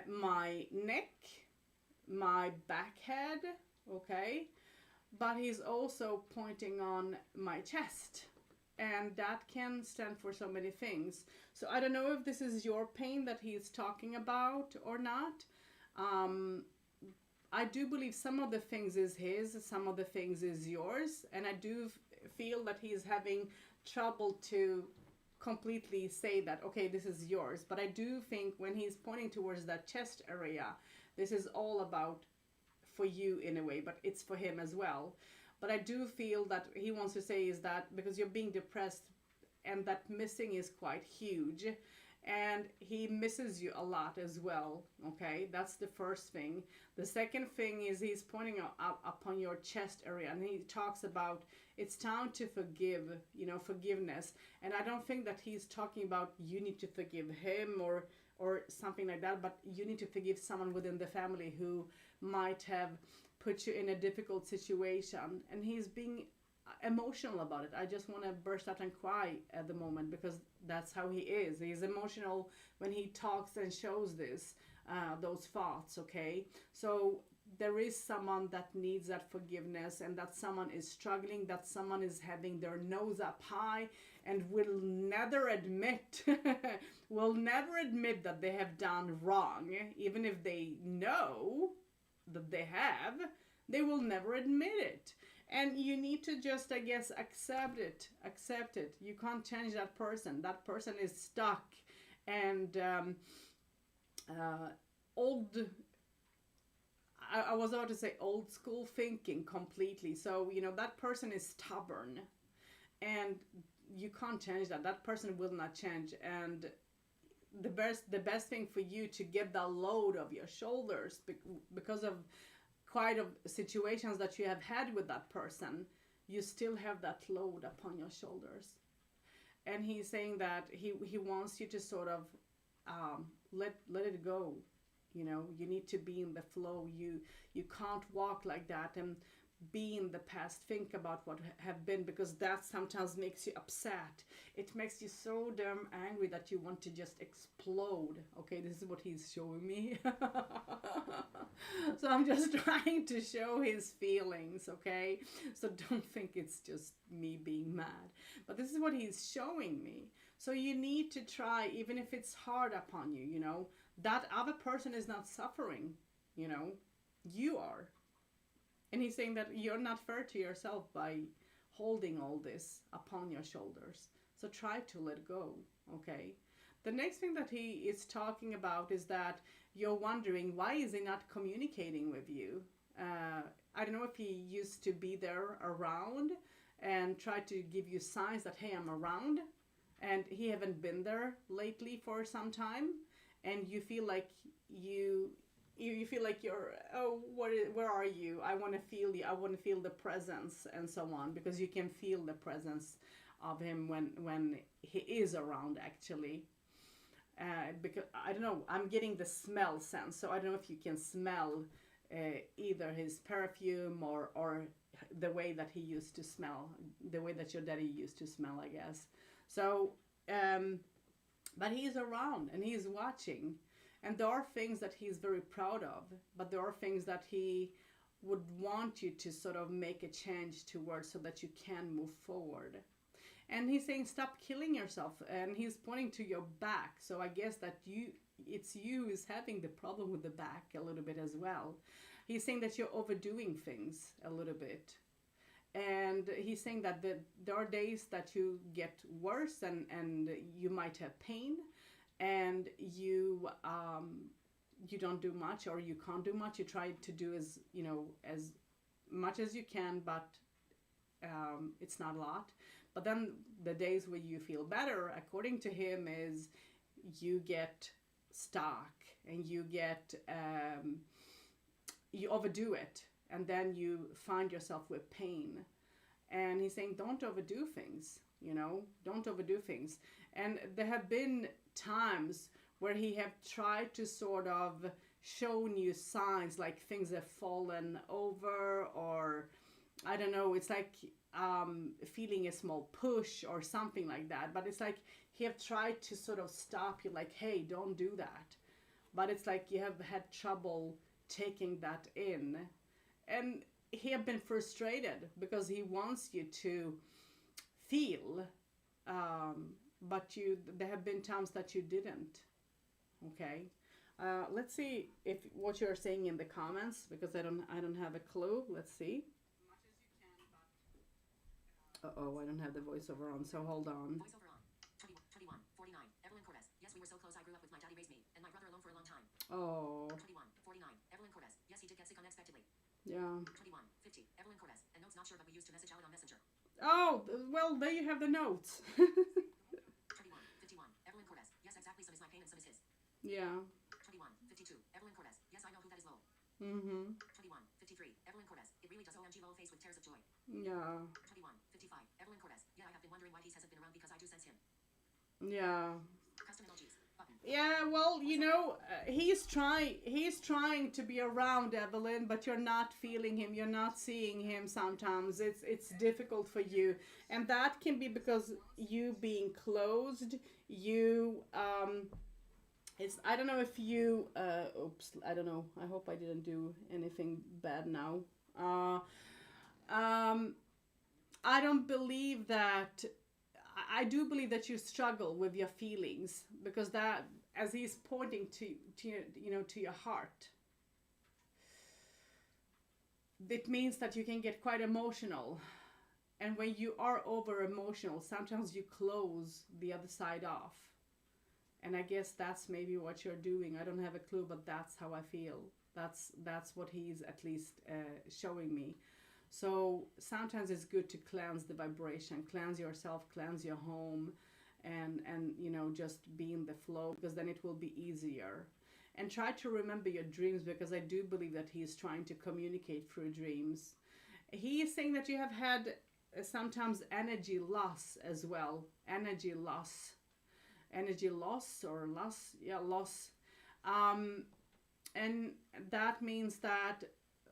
my neck, my back head, okay? But he's also pointing on my chest. And that can stand for so many things. So I don't know if this is your pain that he's talking about or not. I do believe some of the things is his, some of the things is yours. And I do feel that he's having trouble to completely say that, okay, this is yours. But I do think when he's pointing towards that chest area, this is all about for you in a way, but it's for him as well. But I do feel that he wants to say is that because you're being depressed and that missing is quite huge, and he misses you a lot as well. Okay, that's the first thing. The second thing is he's pointing out upon your chest area, and he talks about it's time to forgive, forgiveness. And I don't think that he's talking about you need to forgive him or something like that, but you need to forgive someone within the family who might have put you in a difficult situation. And he's being emotional about it. I just want to burst out and cry at the moment because that's how he is. He's emotional when he talks and shows those thoughts. Okay, so there is someone that needs that forgiveness, and that someone is struggling, that someone is having their nose up high and will never admit that they have done wrong. Even if they know that they will never admit it. And you need to just, I guess, accept it. You can't change that person. That person is stuck and I was about to say old school thinking completely. So, that person is stubborn and you can't change that. That person will not change. And the best thing for you to get that load off your shoulders because of quite of situations that you have had with that person, you still have that load upon your shoulders. And he's saying that he wants you to sort of let it go. You need to be in the flow. You can't walk like that and be in the past, think about what have been, because that sometimes makes you upset. It makes you so damn angry that you want to just explode. Okay, this is what he's showing me. So I'm just trying to show his feelings, okay? So don't think it's just me being mad. But this is what he's showing me. So you need to try, even if it's hard upon you, that other person is not suffering, you are. And he's saying that you're not fair to yourself by holding all this upon your shoulders. So try to let go, okay? The next thing that he is talking about is that you're wondering, why is he not communicating with you? I don't know if he used to be there around and try to give you signs that, hey, I'm around. And he haven't been there lately for some time. And you feel like you feel like you're, where are you? I want to feel you. I want to feel the presence and so on, because you can feel the presence of him when he is around, actually. Because I don't know, I'm getting the smell sense, so I don't know if you can smell either his perfume or the way that he used to smell, the way that your daddy used to smell, I guess. So, but he's around and he's watching. And there are things that he's very proud of, but there are things that he would want you to sort of make a change towards so that you can move forward. And he's saying, stop killing yourself. And he's pointing to your back. So I guess that it's you who's having the problem with the back a little bit as well. He's saying that you're overdoing things a little bit. And he's saying that there are days that you get worse and you might have pain. And you don't do much, or you can't do much. You try to do as much as you can, but it's not a lot. But then the days where you feel better, according to him, is you get stuck and you overdo it, and then you find yourself with pain. And he's saying, don't overdo things. Don't overdo things. And there have been times where he have tried to sort of shown you signs like things have fallen over, or I don't know, it's like feeling a small push or something like that. But it's like he have tried to sort of stop you, like, hey, don't do that. But it's like you have had trouble taking that in. And he have been frustrated because he wants you to feel, but there have been times that you didn't. Okay, let's see if what you're saying in the comments, because I don't have a clue. Let's see. I don't have the voiceover on, so hold on. Voiceover on. 21, 49. Evelyn Cortez. Yes, we were so close. I grew up with my daddy raised me and my brother alone for a long time. Oh. 21, 49. Evelyn Cortez. Yes, he did get sick unexpectedly. Yeah. 21, 50. Evelyn Cortez. And notes not sure, but we used to message Alan on Messenger. Oh, well, there you have the notes. 21, 51. Evelyn Cortez. Yes, exactly. Some is my Yeah. 21, 52, Evelyn Cortez. Yes, I know who that is, lol. Mm-hmm. 21, 53, Evelyn Cortez. It really does OMG lol face with tears of joy. Yeah. 21, 55, Evelyn Cortez. Yeah, I have been wondering why Peace hasn't been around because I do sense him. Yeah. Custom emojis. Button. Yeah, well, you know, he's trying to be around Evelyn, but you're not feeling him, you're not seeing him sometimes. It's difficult for you. And that can be because you being closed, you it's I don't know if you oops, I don't know. I hope I didn't do anything bad now. Um I don't believe that I do believe that you struggle with your feelings because that as he's pointing to you know to your heart, it means that you can get quite emotional, and when you are over emotional sometimes you close the other side off, and I guess that's maybe what you're doing. I don't have a clue, but that's how I feel. That's what he's at least showing me. So sometimes it's good to cleanse the vibration, cleanse yourself, cleanse your home, and you know just be in the flow, because then it will be easier. And try to remember your dreams, because I do believe that he is trying to communicate through dreams. He is saying that you have had sometimes energy loss as well, energy loss, or loss, yeah, loss. And that means that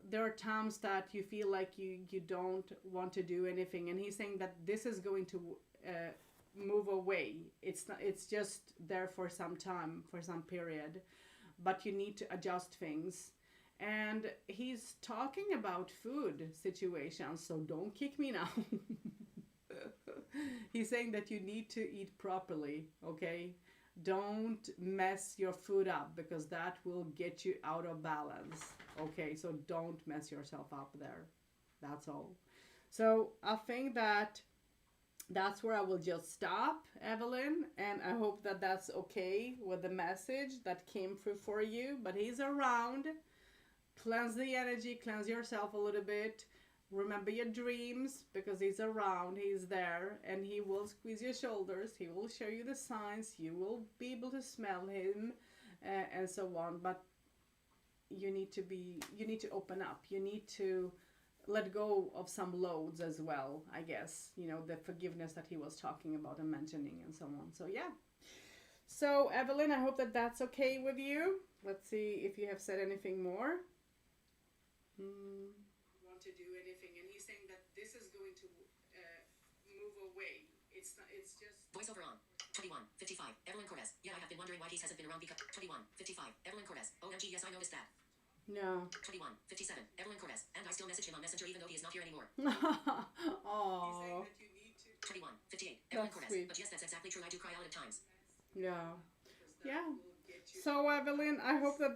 there are times that you feel like you don't want to do anything, and he's saying that this is going to move away. It's not, it's just there for some time, for some period, but you need to adjust things. And he's talking about food situations, so don't kick me now. He's saying that you need to eat properly, okay? Don't mess your food up, because that will get you out of balance. Okay, so don't mess yourself up there. That's all. So I think that that's where I will just stop, Evelyn, and I hope that that's okay with the message that came through for you. But he's around. Cleanse the energy, cleanse yourself a little bit. Remember your dreams, because he's around, he's there, and he will squeeze your shoulders, he will show you the signs, you will be able to smell him, and so on. But you need to open up, you need to let go of some loads as well, I guess, you know, the forgiveness that he was talking about and mentioning and so on. So yeah, so Evelyn, I hope that that's okay with you. Let's see if you have said anything more. Want to do anything, and he's saying that this is going to move away. It's just Voiceover on. 21, 55, Evelyn Cortez. Yeah, I have been wondering why Peace hasn't been around because 21, 55, Evelyn Cortez. OMG, yes, I noticed that. no. 21, 57, Evelyn Cortez. And I still message him on Messenger even though he is not here anymore. Oh, 21, 58, Evelyn That's Cortez. sweet. But yes, that's exactly true. I do cry a lot of times. yeah, yeah. So Evelyn, I hope that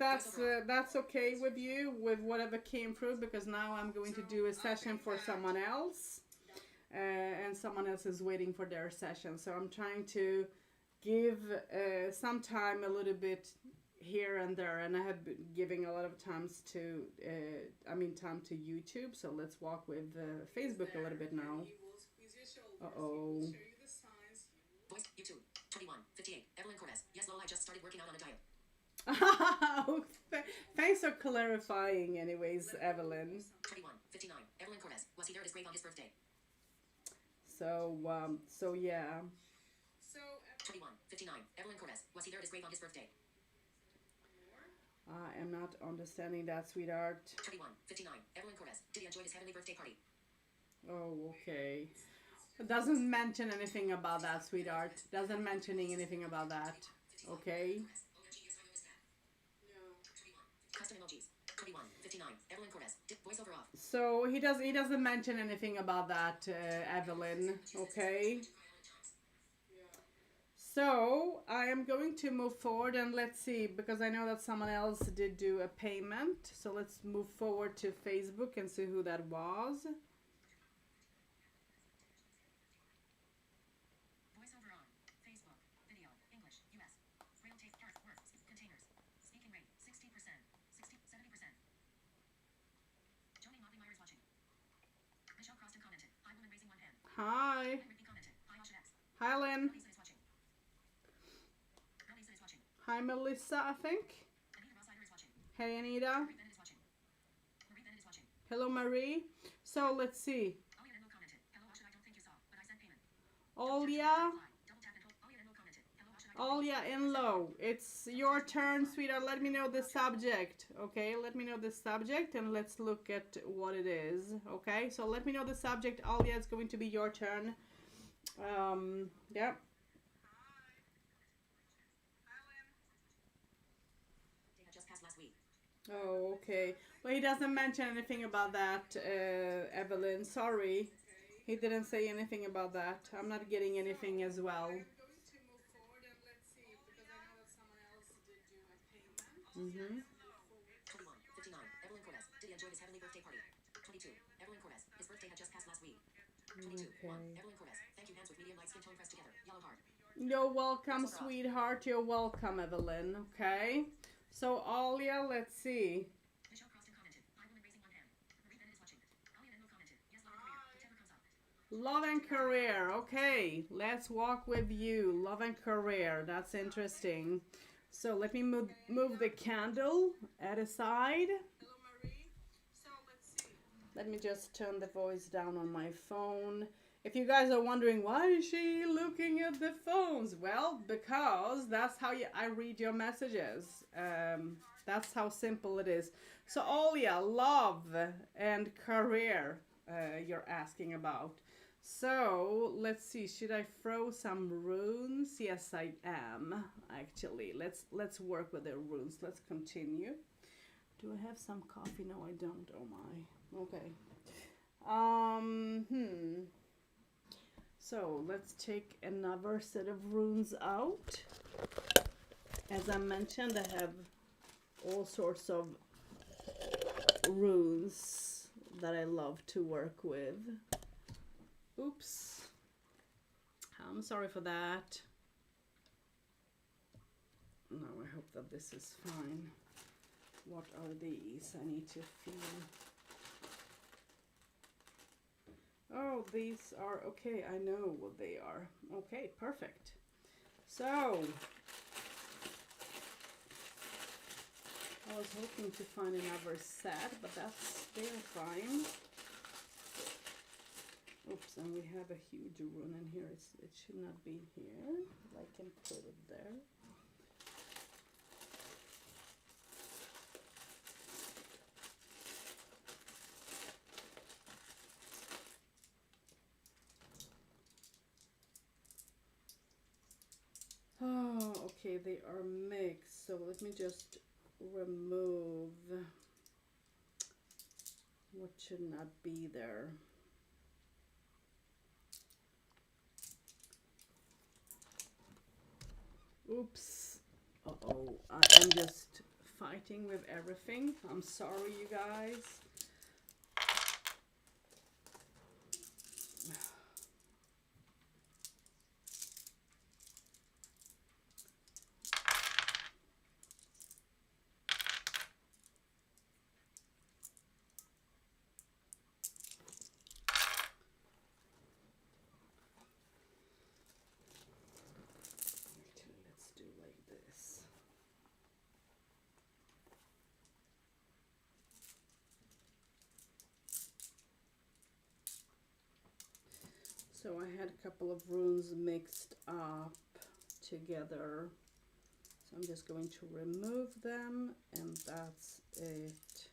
that's okay with you, with whatever came through, because now I'm going to do a session for someone else, and someone else is waiting for their session. So I'm trying to give some time a little bit here and there, and I have been giving a lot of times to time to YouTube. So let's walk with Facebook a little bit now. Uh-oh. Voice, YouTube. 21, 58, Evelyn Cortez. Yes, lol, I just started working out on a diet. Thanks for clarifying anyways, Evelyn. 21, 59, Evelyn Cortez. Was he there at his grave on his birthday? So yeah. 21, 59, Evelyn Cortez. Was he there at his grave on his birthday? I am not understanding that, sweetheart. 21, 59, Evelyn Cortez. Did he enjoy his heavenly birthday party? Oh, okay. It doesn't mention anything about that, sweetheart. Doesn't mentioning anything about that. Okay. Custom emojis. 21, 59, Evelyn Cortez. Voiceover off. So he doesn't mention anything about that, Evelyn. Okay. So I am going to move forward, and let's see, because I know that someone else did do a payment. So let's move forward to Facebook and see who that was. Voiceover on. Facebook. Video. English. US. Braille tape. Heart. Words. Containers. Speaking rate. 60%. 70%. Joni Motley Myers watching. Michelle Croston commented. Hi, woman raising one hand. Hi. Rigby commented. Hi, Ocean X. Hi, Lynn. Lisa is watching. Lisa is watching. Hi, Melissa, I think. Anita Rosslider is watching. Hey, Anita. Marie Bennett is watching. Marie Bennett is watching. Hello, Marie. So let's see. Alia Enlo commented. Hello, Asha, I don't think you saw, but I sent payment. Olya. Double tap and hold. Alia Enlo commented. Hello, Asha, I don't Olya Enlo. It's your turn, sweetheart. Let me know the subject. Okay, let me know the subject and let's look at what it is. Okay, so let me know the subject. Olya, it's going to be your turn. Yeah. They had just passed last week. Oh, okay. Well, he doesn't mention anything about that, Evelyn. Sorry. He didn't say anything about that. I'm not getting anything as well. I'm going to move forward and let's see, because I know that someone else did do a payment. Mm-hmm. 21, 59. Evelyn Cortez. Did he enjoy his heavenly birthday party? 22. Evelyn Cortez. His birthday had just passed last week. 22. 1. Okay. Evelyn Cortez. Thank you, hands with medium light skin tone pressed together. Yellow heart. You're welcome, sweetheart. You're welcome, Evelyn. Okay. So, Olya, let's see. Michelle Croston commented. Hi, woman raising one hand. Marie Bennett is watching. Alia Enlo commented. Yes, love and career. Whichever comes up. Love and career. Okay. Let's walk with you. Love and career. That's interesting. So, let me move the candle at a side. Hello, Marie. So let's see. Let me just turn the voice down on my phone. If you guys are wondering why is she looking at the phones, well, because that's how I read your messages. That's how simple it is. So Olya, love and career, you're asking about. So let's see. Should I throw some runes? Yes, I am actually. Let's work with the runes. Let's continue. Do I have some coffee? No, I don't. Oh my. Okay. So let's take another set of runes out. As I mentioned, I have all sorts of runes that I love to work with. Oops. I'm sorry for that. No, I hope that this is fine. What are these? I need to feel. Oh, these are, okay, I know what they are. Okay, perfect. So, I was hoping to find another set, but they're fine. Oops, and we have a huge rune in here. It should not be here. I can put it there. Oh, okay, they are mixed. So let me just remove what should not be there. Oops. Uh-oh. I'm just fighting with everything. I'm sorry, you guys. Let's do like this. So I had a couple of runes mixed up together. So I'm just going to remove them, and that's it.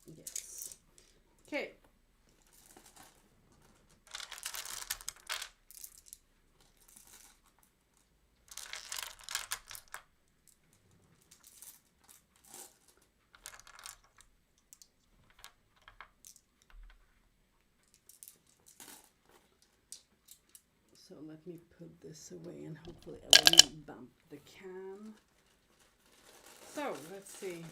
Yes. Okay. So let me put this away and hopefully I will not bump the can. So let's see.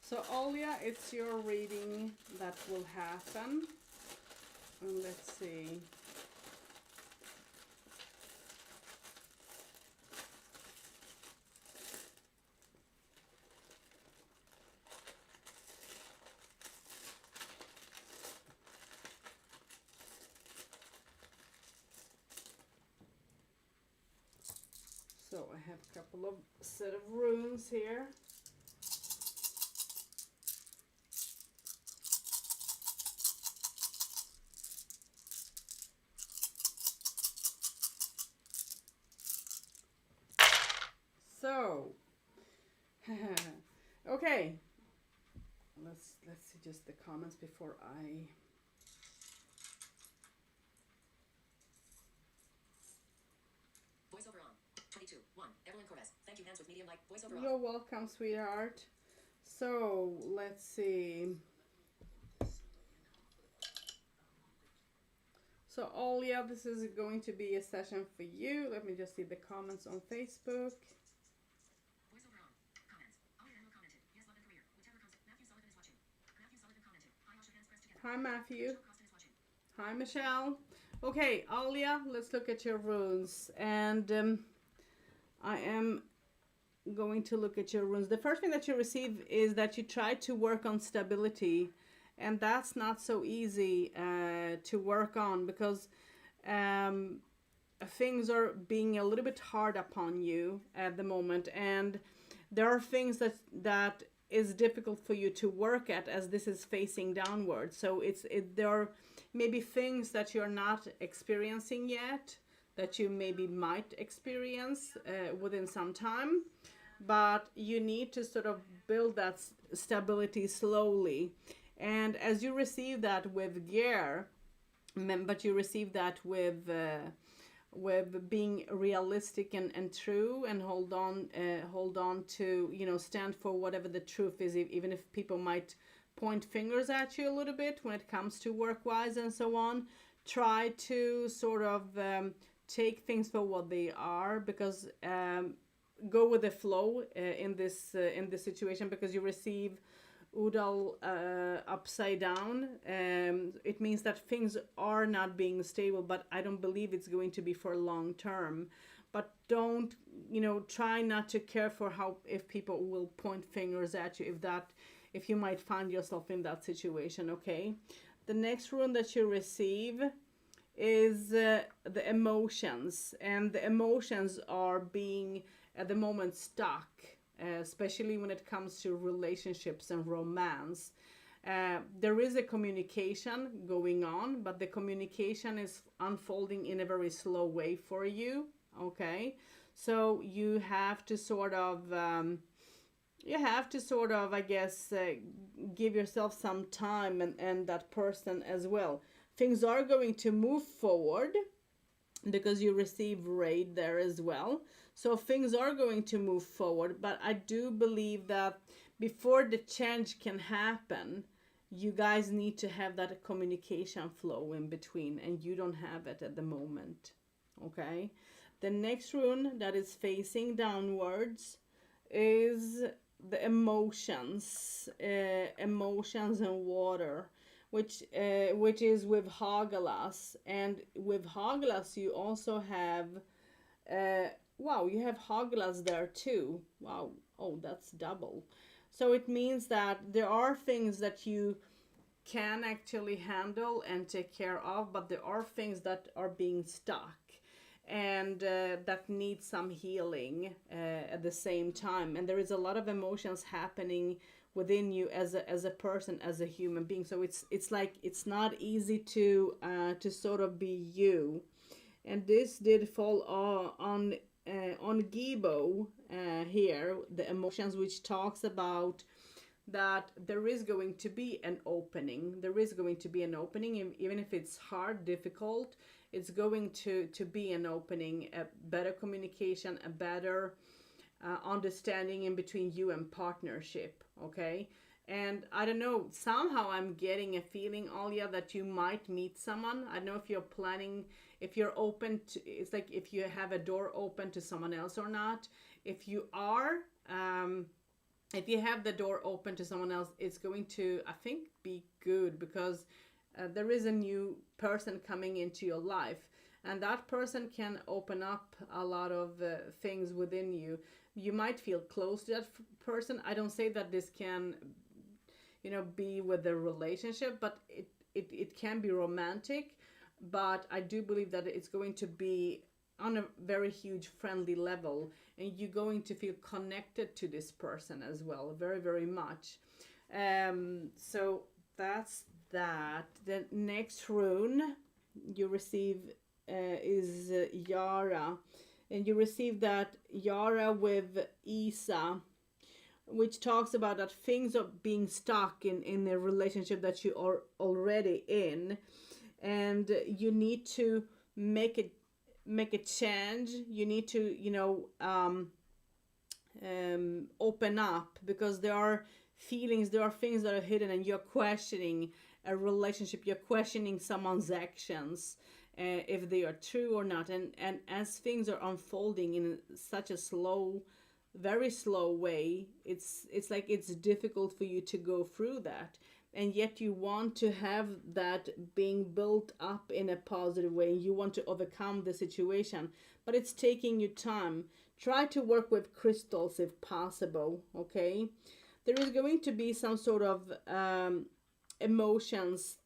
So Olya, it's your reading that will happen. And let's see. So I have a couple of set of runes here. So, okay. Let's see just the comments before I. Voiceover on. 22. 1. Evelyn Corvez. Thank you, hands with medium light. Voiceover off. You're welcome, sweetheart. So let's see. So Olya, this is going to be a session for you. Let me just see the comments on Facebook. Voiceover on. Comments. Olya Enlo commented. Yes, love and career. Whichever comes. Matthew Sullivan is watching. Matthew Sullivan commented. Hi, Asha, hands pressed together. Hi, Matthew. Michelle Costin is watching. Hi, Michelle. Okay, Olya, let's look at your runes. And I am going to look at your runes. The first thing that you receive is that you try to work on stability. And that's not so easy to work on because things are being a little bit hard upon you at the moment. And there are things that is difficult for you to work at as this is facing downward. So there are maybe things that you're not experiencing yet that you maybe might experience within some time, but you need to sort of build that stability slowly. And as you receive that with gear, but you receive that with being realistic and true, and hold on to, you know, stand for whatever the truth is, even if people might point fingers at you a little bit when it comes to work-wise and so on. Try to sort of take things for what they are, because go with the flow in this situation, because you receive Udal upside down. It means that things are not being stable, but I don't believe it's going to be for long term. But don't, you know, try not to care for if people will point fingers at you, if you might find yourself in that situation. Okay, the next rune that you receive is the emotions, and the emotions are being at the moment stuck, especially when it comes to relationships and romance. There is a communication going on, but the communication is unfolding in a very slow way for you. Okay, so you have to sort of I guess give yourself some time, and that person as well. Things are going to move forward because you receive raid there as well. So things are going to move forward, but I do believe that before the change can happen, you guys need to have that communication flow in between, and you don't have it at the moment. Okay, the next rune that is facing downwards is the emotions and water, which is with Hagelas. And with Hagelas you also have wow, you have Hagelas there too. Wow, oh, that's double. So it means that there are things that you can actually handle and take care of, but there are things that are being stuck, and that need some healing at the same time. And there is a lot of emotions happening within you as a person, as a human being. So it's like it's not easy to sort of be you. And this did fall on Gibo here, the emotions, which talks about that there is going to be an opening. There is going to be an opening, even if it's hard, difficult. It's going to be an opening, a better communication, a better understanding in between you and partnership. Okay, and I don't know, somehow I'm getting a feeling, Olya, that you might meet someone. I don't know if you're planning, if you're open to, it's like if you have a door open to someone else or not. If you are, if you have the door open to someone else, it's going to, I think, be good, because there is a new person coming into your life, and that person can open up a lot of things within you. You might feel close to that person. I don't say that this can, you know, be with a relationship, but it can be romantic. But I do believe that it's going to be on a very huge friendly level, and you're going to feel connected to this person as well, very, very much. So that's that. The next rune you receive is Yara, and you receive that Yara with Isa, which talks about that things are being stuck in a relationship that you are already in, and you need to make a change. You need to, open up, because there are feelings, there are things that are hidden, and you're questioning a relationship, you're questioning someone's actions, if they are true or not. And as things are unfolding in such a slow, very slow way, it's like it's difficult for you to go through that, and yet you want to have that being built up in a positive way. You want to overcome the situation, but it's taking you time. Try to work with crystals if possible. Okay, there is going to be some sort of emotions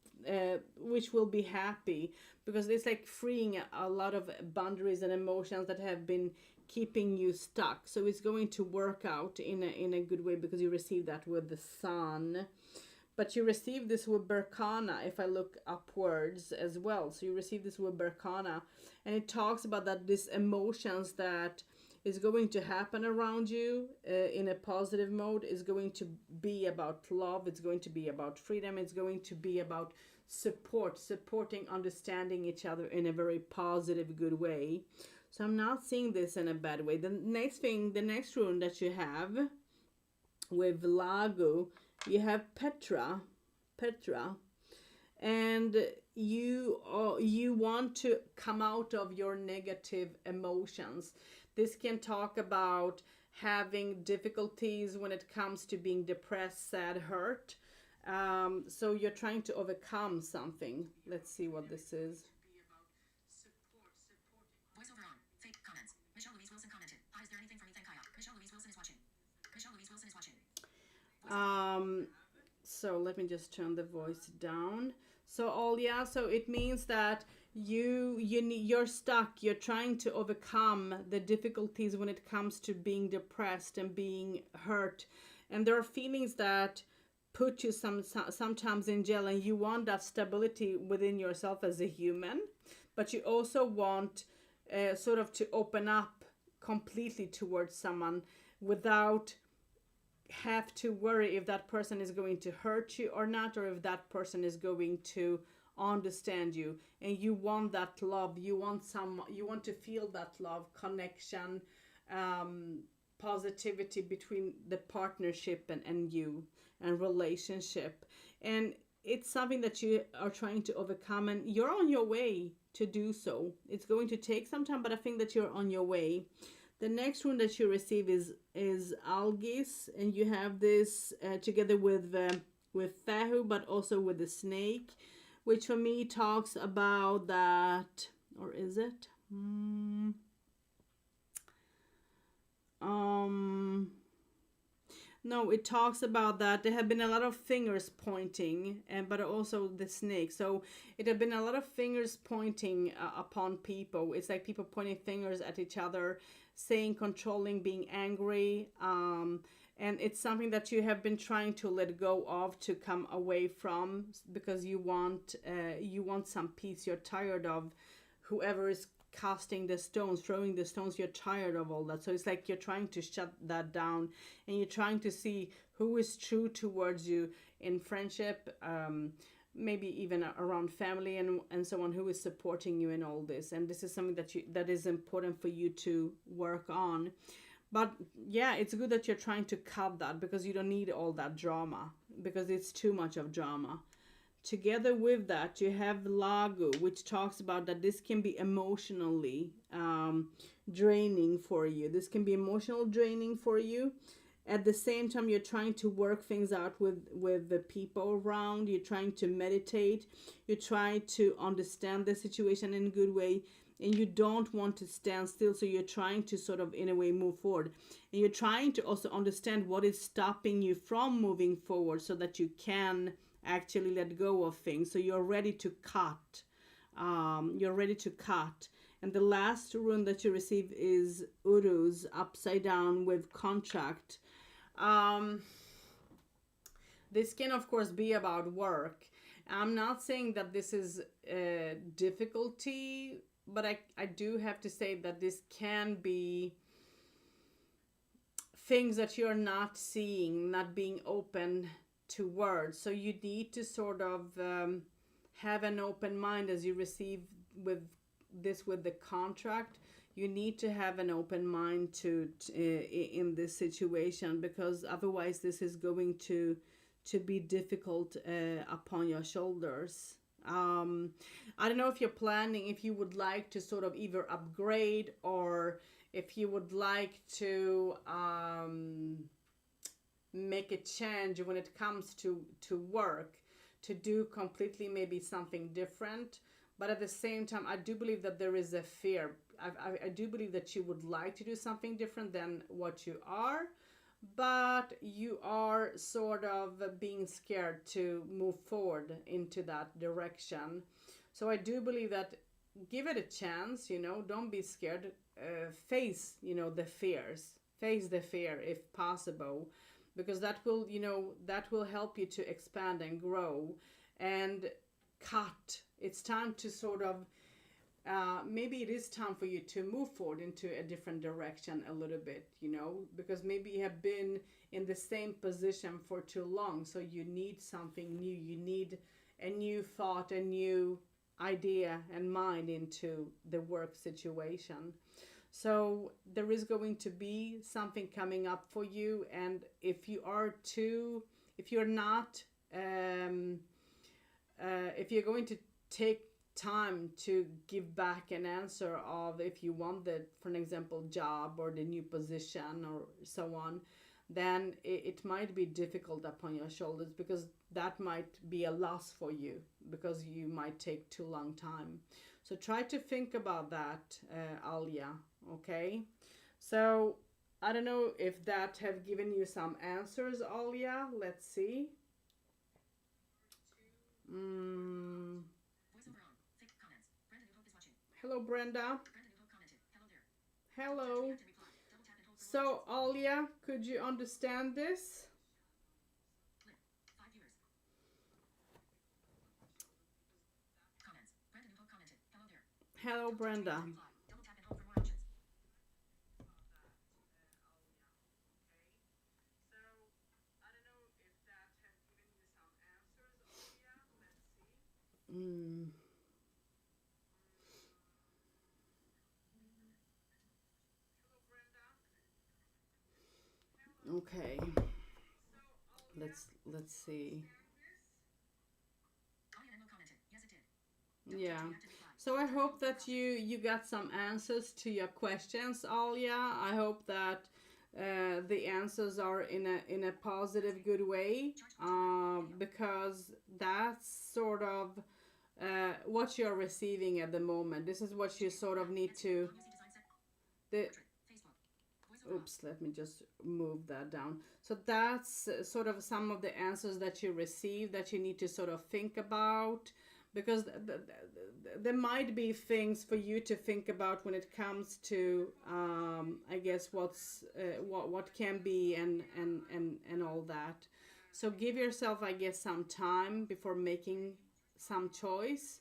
which will be happy, because it's like freeing a lot of boundaries and emotions that have been keeping you stuck. So it's going to work out in a good way, because you receive that with the sun. But you receive this with Berkana, if I look upwards as well. So you receive this with Berkana, and it talks about that this emotions that is going to happen around you in a positive mode is going to be about love. It's going to be about freedom. It's going to be about supporting, understanding each other in a very positive, good way. So I'm not seeing this in a bad way. The next rune that you have with Lagu, you have Petra, and you want to come out of your negative emotions. This can talk about having difficulties when it comes to being depressed, sad, hurt. So you're trying to overcome something. Let's see what this is. Voiceover on. Fake comments. Michelle Louise Wilson commented. Hi, is there anything for me? Thank Kaya. Michelle Louise Wilson is watching. Michelle Louise Wilson is watching. So let me just turn the voice down. So Olya, so it means that you're stuck. You're trying to overcome the difficulties when it comes to being depressed and being hurt, and there are feelings that put you sometimes in jail, and you want that stability within yourself as a human, but you also want sort of to open up completely towards someone without have to worry if that person is going to hurt you or not, or if that person is going to understand you. And you want that love, you want to feel that love, connection, positivity between the partnership and you, and relationship. And it's something that you are trying to overcome, and you're on your way to do so. It's going to take some time, but I think that you're on your way. The next one that you receive is Algis, and you have this together with Fahu, but also with the snake, which for me talks about that, or is it? No, it talks about that there have been a lot of fingers pointing, but also the snake. So it had been a lot of fingers pointing upon people. It's like people pointing fingers at each other, saying, controlling, being angry. And it's something that you have been trying to let go of, to come away from, because you want some peace. You're tired of whoever is casting the stones, throwing the stones. You're tired of all that. So it's like you're trying to shut that down, and you're trying to see who is true towards you in friendship, maybe even around family, and someone who is supporting you in all this. And this is something that is important for you to work on. But yeah, it's good that you're trying to cut that, because you don't need all that drama, because it's too much of drama. Together with that, you have Lagu, which talks about that this can be emotionally draining for you. This can be emotional draining for you. At the same time, you're trying to work things out with the people around. You're trying to meditate. You're trying to understand the situation in a good way. And you don't want to stand still. So you're trying to sort of, in a way, move forward. And you're trying to also understand what is stopping you from moving forward, so that you can actually let go of things. So you're ready to cut. And And the last rune that you receive is Uruz, upside down with contract. Um, this can, of course, be about work. I'm not saying that this is difficulty, but I do have to say that this can be things that you're not seeing, not being open to words. So you need to sort of have an open mind as you receive with this with the contract. You need to have an open mind to in this situation, because otherwise this is going to be difficult upon your shoulders. I don't know if you're planning, if you would like to sort of either upgrade, or if you would like to make a change when it comes to work, to do completely maybe something different. But at the same time, I do believe that there is a fear. I do believe that you would like to do something different than what you are, but you are sort of being scared to move forward into that direction. So I do believe that give it a chance, you know, don't be scared. Face, you know, the fears. Face the fear if possible, because that will, you know, that will help you to expand and grow and cut. It's time to sort of maybe it is time for you to move forward into a different direction a little bit, you know, because maybe you have been in the same position for too long. So you need something new. You need a new thought, a new idea and mind into the work situation. So there is going to be something coming up for you. And if you are too, if you're not, if you're going to take time to give back an answer of if you want the, for an example, job or the new position or so on, then it might be difficult upon your shoulders, because that might be a loss for you, because you might take too long time. So try to think about that, Alia, okay? So I don't know if that have given you some answers, Alia. Let's see. Voiceover on. Fake comments. Brenda Newhope is watching. Hello, Brenda. Brenda Newhope commented. Hello there. Hello. React and reply. Double tap and hold for So, reactions. Alia, could you understand this? Flip. 5 viewers. Comments. Brenda Newhope commented. Hello there. Hello, Brenda. Reply. Double tap and hold for more options. Mm. Okay. Let's see. Alia Enmo commented. Yes, it did. Yeah. React and reply. So I hope that you got some answers to your questions, Alia. I hope that the answers are in a positive, good way, because that's sort of what you're receiving at the moment. This is what you sort of need to. Music design set. The Facebook. Voiceover on. oops, let me just move that down. So that's sort of some of the answers that you receive that you need to sort of think about, because there might be things for you to think about when it comes to I guess what can be and all that. So give yourself, I guess, some time before making some choice,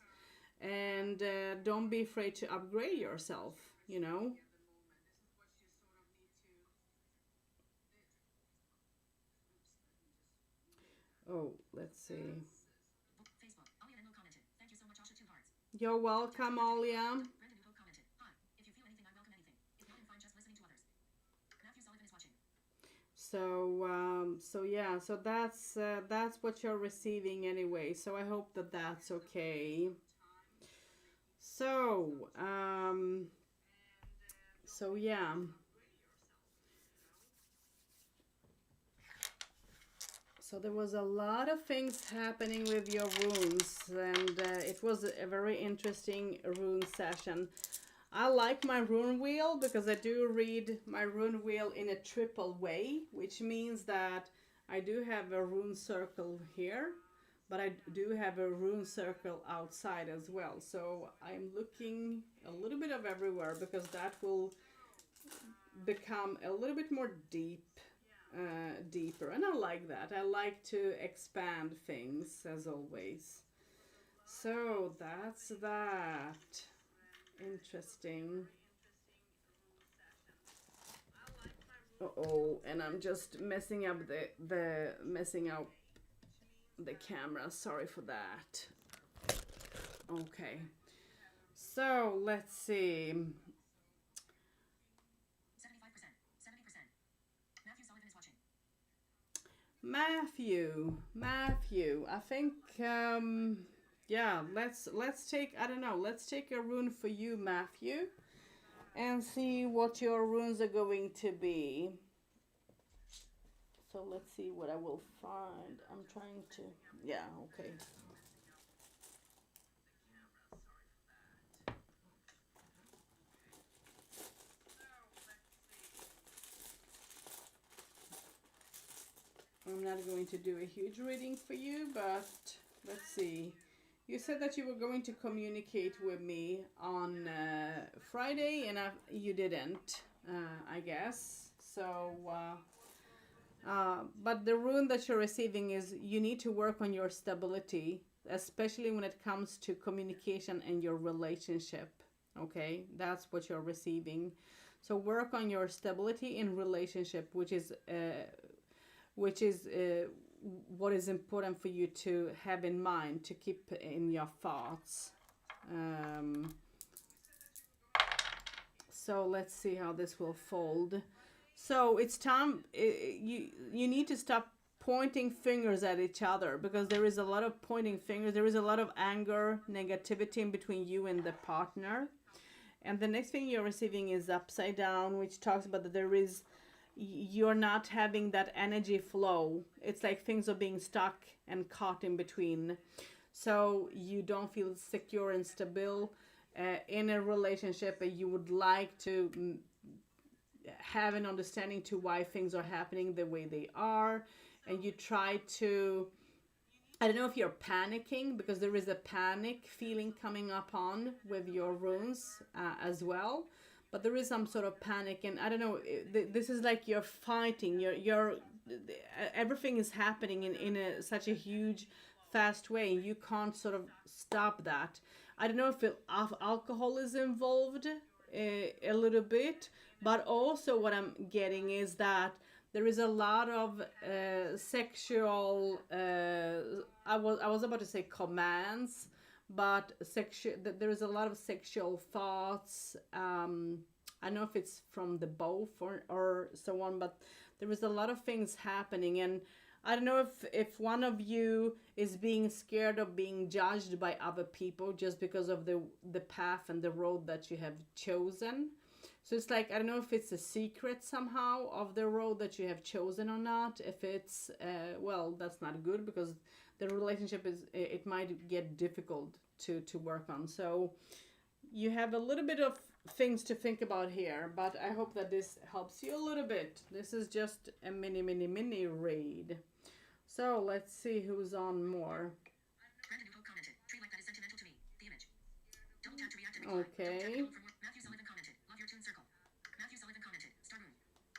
and don't be afraid to upgrade yourself, you know. Oh, let's see. Facebook. Alia Enmo commented. Thank you so much, Asha. 2 hearts. You're welcome, Alia. Brenda Newhope commented. Hi. If you feel anything, I welcome anything. If not, I'm fine just listening to others. Matthew Sullivan is watching. So yeah, so that's what you're receiving anyway. So I hope that that's okay. So so yeah. So there was a lot of things happening with your runes, and it was a very interesting rune session. I like my rune wheel because I do read my rune wheel in a triple way, which means that I do have a rune circle here, but I do have a rune circle outside as well. So I'm looking a little bit of everywhere because that will become a little bit more deeper, and I like that. I like to expand things as always. So that's that. Interesting. Uh-oh, and I'm just messing up the camera. Sorry for that. Okay. So let's see. 75%. 70%. Matthew Sullivan is watching. Matthew. I think yeah, let's take, I don't know, let's take a rune for you, Matthew, and see what your runes are going to be. So let's see what I will find. I'm trying to, yeah, okay. I'm not going to do a huge reading for you, but let's see. You said that you were going to communicate with me on Friday, and you didn't, I guess. So, but the rune that you're receiving is you need to work on your stability, especially when it comes to communication and your relationship. Okay, that's what you're receiving. So work on your stability in relationship, which is what is important for you to have in mind, to keep in your thoughts. So let's see how this will fold. So it's time, you need to stop pointing fingers at each other, because there is a lot of pointing fingers. There is a lot of anger, negativity in between you and the partner. And the next thing you're receiving is upside down, which talks about that you're not having that energy flow. It's like things are being stuck and caught in between. So you don't feel secure and stable in a relationship, and you would like to have an understanding to why things are happening the way they are. And you try to, I don't know if you're panicking, because there is a panic feeling coming up on with your runes as well. But there is some sort of panic, and I don't know, this is like you're fighting, everything is happening in such a huge, fast way. You can't sort of stop that. I don't know if alcohol is involved a little bit, but also what I'm getting is that there is a lot of sexual, I was about to say commands, but there is a lot of sexual thoughts. I don't know if it's from the both or so on, but there is a lot of things happening, and I don't know if one of you is being scared of being judged by other people just because of the path and the road that you have chosen. So it's like, I don't know if it's a secret somehow of the road that you have chosen or not. If it's, well, that's not good, because the relationship it might get difficult to work on. So you have a little bit of things to think about here, but I hope that this helps you a little bit. This is just a mini read. So let's see who's on more. Brandon Newpo commented, "Tree like that is sentimental to me. The image. Don't tap to react and reply. Okay. Don't tap to vote for more." Matthew Sullivan commented, "Love your tune circle." Matthew Sullivan commented, "Star Moon."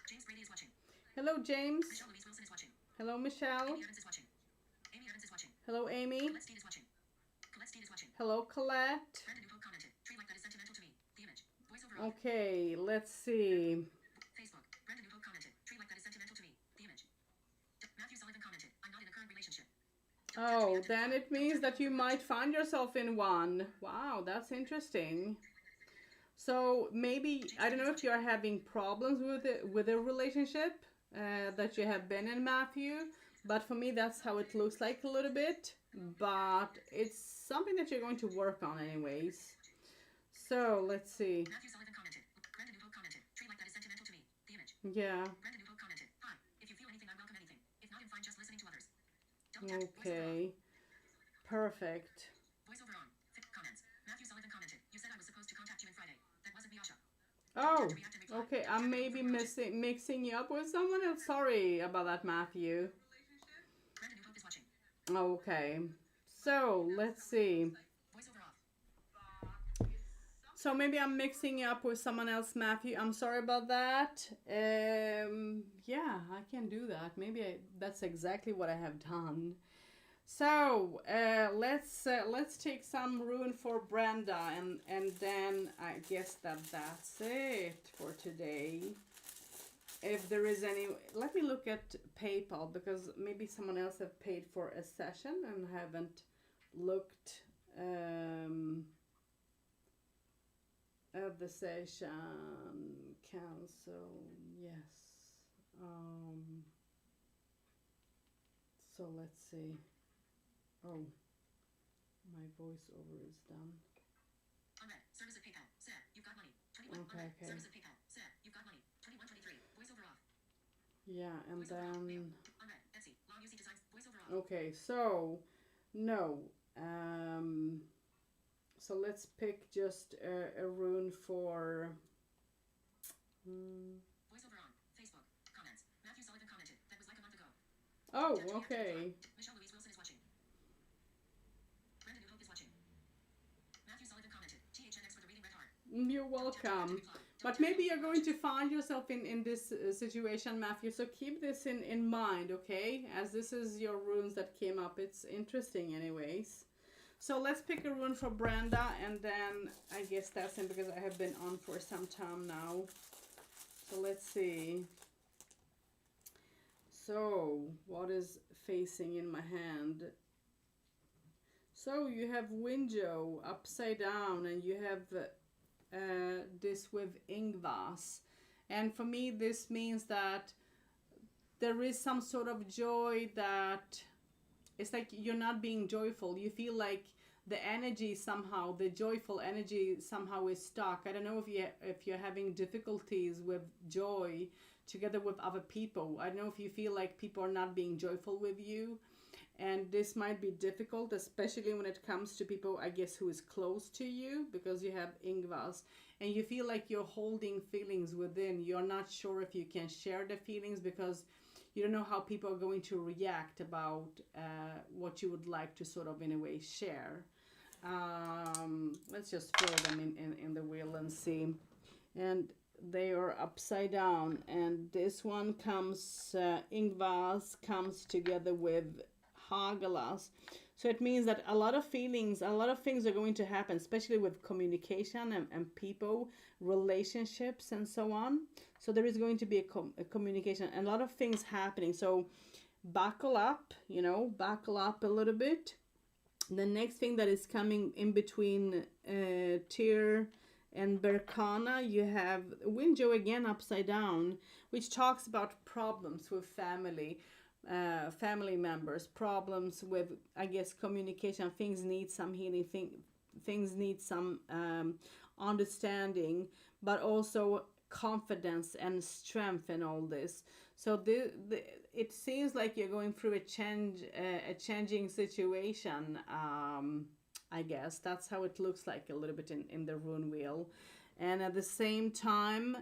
James Brady is watching. Hello, James. Michelle Louise Wilson is watching. Hello, Michelle. Amy Evans is watching. Amy Evans is watching. Hello, Amy. Colette Steed is watching. Colette Steed is watching. Hello, Colette. Brandon Newpo commented, "Tree like that is sentimental to me. The image. Voiceover on. Okay, let's see. Facebook. Brandon Newpo commented, "Tree like that is sentimental to me. The image." Matthew Sullivan commented, "I'm not in a current relationship." Don't tap to Oh, react and then reply. it means that you might find yourself in one. Wow, that's interesting. So maybe, I don't know if you're having problems with a relationship that you have been in, Matthew, but for me that's how it looks like a little bit, but it's something that you're going to work on anyways. So let's see. Matthew Sullivan commented, Brandon Newpo commented, "Tree like that is sentimental to me. The image." Yeah, Brandon Newpo commented, "Hi. If you feel anything, I welcome anything. If not, I'm fine just listening to others." Don't tap. Voiceover on. okay, perfect. Voiceover on. Comments. Matthew Sullivan commented, "You said I was supposed to contact you on Friday. That wasn't me, Asha." Oh, okay, I may be mixing you up with someone else. Sorry about that, Matthew. Brandon Newpo is watching. Okay. So let's see. Voiceover off. So maybe I'm mixing up with someone else, Matthew. I'm sorry about that. Yeah, I can do that. Maybe that's exactly what I have done. So let's take some rune for Brenda, and then I guess that's it for today. If there is any, let me look at PayPal, because maybe someone else have paid for a session and haven't looked at the session. Cancel, yes. So let's see. Oh, my voiceover is done. Unread. Service of PayPal. Set. You've got money. 21. Okay, Unread. okay. Service of PayPal. Set. You've got money. 21, 23. Voiceover off. Yeah, and Voiceover off. Mail. then Unread. Etsy. Long UC designs. Voiceover off. okay, so no. So let's pick just a rune for. Voiceover on. Facebook. Comments. Matthew Sullivan commented. That was like a month ago. Oh, Tap to react to okay. reply. Michelle Louise Wilson is watching. Brenda New Hope is watching. Matthew Sullivan commented. THNX for the reading red heart. You're welcome. But maybe you're going to find yourself in this situation, Matthew. So keep this in mind, okay? As this is your runes that came up. It's interesting anyways. So let's pick a rune for Brenda, and then I guess that's it, because I have been on for some time now. So let's see. So what is facing in my hand? So you have Winjo upside down, and you have this with Ingvas. And for me, this means that there is some sort of joy that it's like you're not being joyful. You feel like the energy somehow, the joyful energy somehow is stuck. I don't know if you're having difficulties with joy together with other people. I don't know if you feel like people are not being joyful with you. And this might be difficult, especially when it comes to people, I guess, who is close to you, because you have Ingvas. And you feel like you're holding feelings within. You're not sure if you can share the feelings, because you don't know how people are going to react about what you would like to sort of, in a way, share. Let's just throw them in the wheel and see. And they are upside down. And this one comes, Ingvas comes together with Hagelas. So it means that a lot of feelings, a lot of things are going to happen, especially with communication and people, relationships, and so on. So there is going to be a communication and a lot of things happening. So buckle up, buckle up a little bit. The next thing that is coming in between Tyr and Berkana, you have Winjo again upside down, which talks about problems with family. Family members, problems with, I guess, communication. Things need some healing. Things need some understanding, but also confidence and strength and all this. So it seems like you're going through a changing situation. I guess that's how it looks like a little bit in the rune wheel, and at the same time,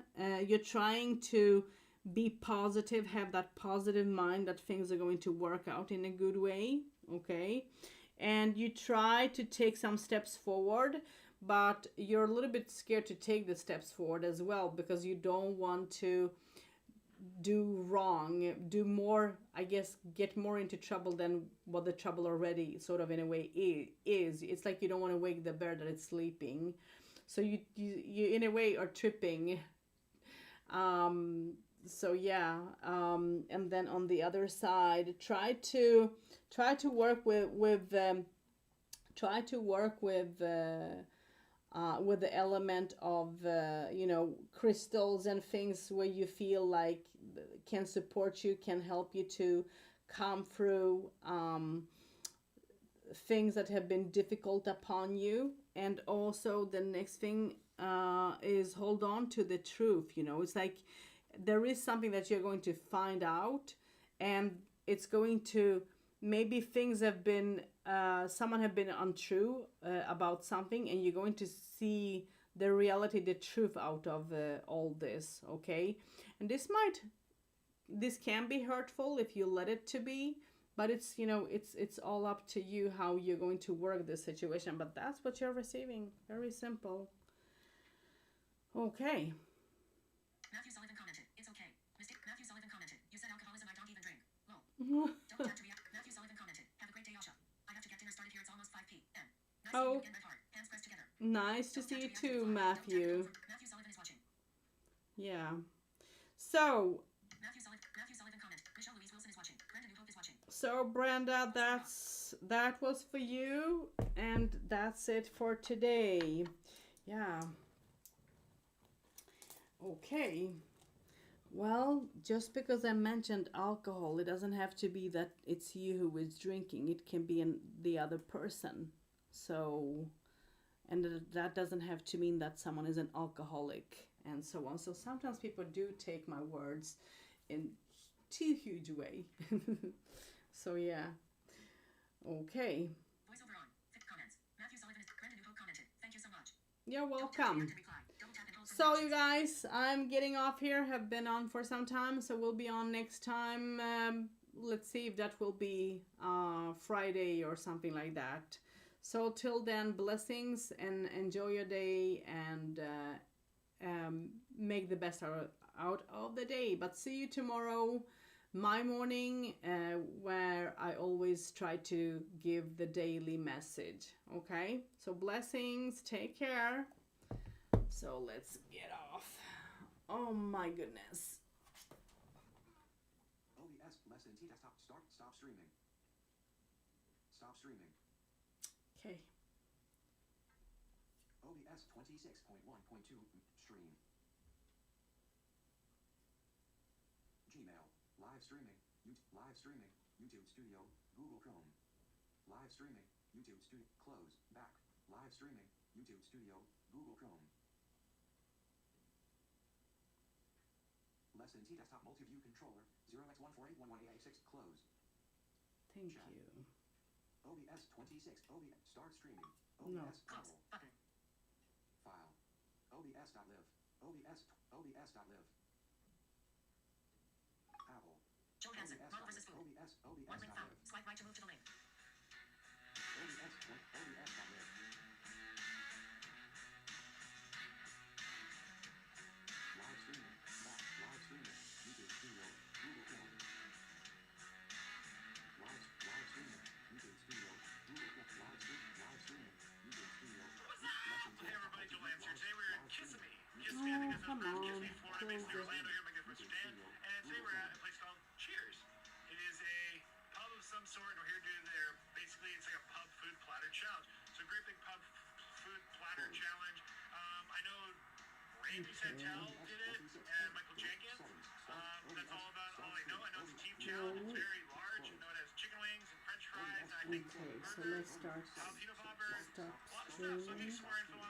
you're trying to be positive, have that positive mind that things are going to work out in a good way, okay? And you try to take some steps forward, but you're a little bit scared to take the steps forward as well, because you don't want to do wrong, do more, I guess, get more into trouble than what the trouble already sort of in a way is. It's like you don't want to wake the bear that it's sleeping. So you in a way are tripping. So yeah, and then on the other side, try to work with the element of crystals and things where you feel like can support you, can help you to come through things that have been difficult upon you. And also the next thing is hold on to the truth. It's like there is something that you're going to find out, and it's going to, maybe things have been, someone have been untrue about something, and you're going to see the reality, the truth out of all this, okay? And this can be hurtful if you let it to be, But it's, you know, it's all up to you how you're going to work this situation. But that's what you're receiving. Very simple. Okay. Matthew Sullivan commented, it's okay. Matthew Sullivan commented, you said alcoholism, I don't even drink. Lol. Don't have to react. Matthew Sullivan commented, have a great day, Asha. I have to get dinner started here, it's almost 5 p.m. Nice Oh. seeing you again, Red Heart. Hands pressed together. Nice to Don't see have you react to too, the fly. Don't tap Matthew. it over. Matthew Sullivan is watching. Yeah. So, Matthew Sullivan commented, Michelle Louise Wilson is watching. Brenda New Hope is watching. so Brenda, that was for you, and that's it for today. Yeah. Okay. Well, just because I mentioned alcohol, it doesn't have to be that it's you who is drinking. It can be the other person. So, and that doesn't have to mean that someone is an alcoholic and so on. So sometimes people do take my words in too huge way. So yeah. Okay. Voiceover on. Comments. Matthew Sullivan is Brenda New Hope commented. Thank you so much. You're Don't tap welcome. react to reply. Double tap and hold for So reactions. you guys, I'm getting off here. Have been on for some time, so we'll be on next time. Let's see if that will be Friday or something like that. So till then, blessings and enjoy your day, and make the best out of the day. But see you tomorrow, my morning, where I always try to give the daily message. Okay, so blessings, take care. So let's get off. Oh my goodness. OBS lesson T desktop stop streaming. Stop streaming. Okay. OBS 26.1.2 stream. Gmail live streaming. Live streaming. YouTube Studio. Google Chrome. Live streaming. YouTube Studio. Close. Back. Live streaming. YouTube Studio. Google Chrome. Lesson T desktop multi-view controller 0x14811886 close. Thank Chat. you. OBS 26 OBS start streaming. No. OBS Close. Apple Button. file. OBS.live. OBS.live. Apple. Joe Hansen. Model versus food. OBS. One link found. OBS.live. Swipe right to move to the link. OBS.live. Live streaming. Back. Live streaming. YouTube Studio. Google Chrome. Live streaming. YouTube Studio. Google Chrome. Live streaming. YouTube Studio. Hey everybody, Joel Lance here. Today we're at Kissimmee. Kissimmee, I think that's come how it's on. Kissimmee, Florida, based in Close it. Orlando here, my good friend Dan. And today we're at a place called Cheers. It is a pub of some sort, and we're here to do basically it's like a pub food platter challenge. So a great big pub food platter challenge. I know Randy Santel did it, and Michael Jenkins. That's all I know. I know it's a team challenge. It's very large. I know it has chicken wings and french fries, and I think Okay, so burgers, let's start. jalapeno poppers, Stop a lot of stuff. So I'm streaming. getting some more info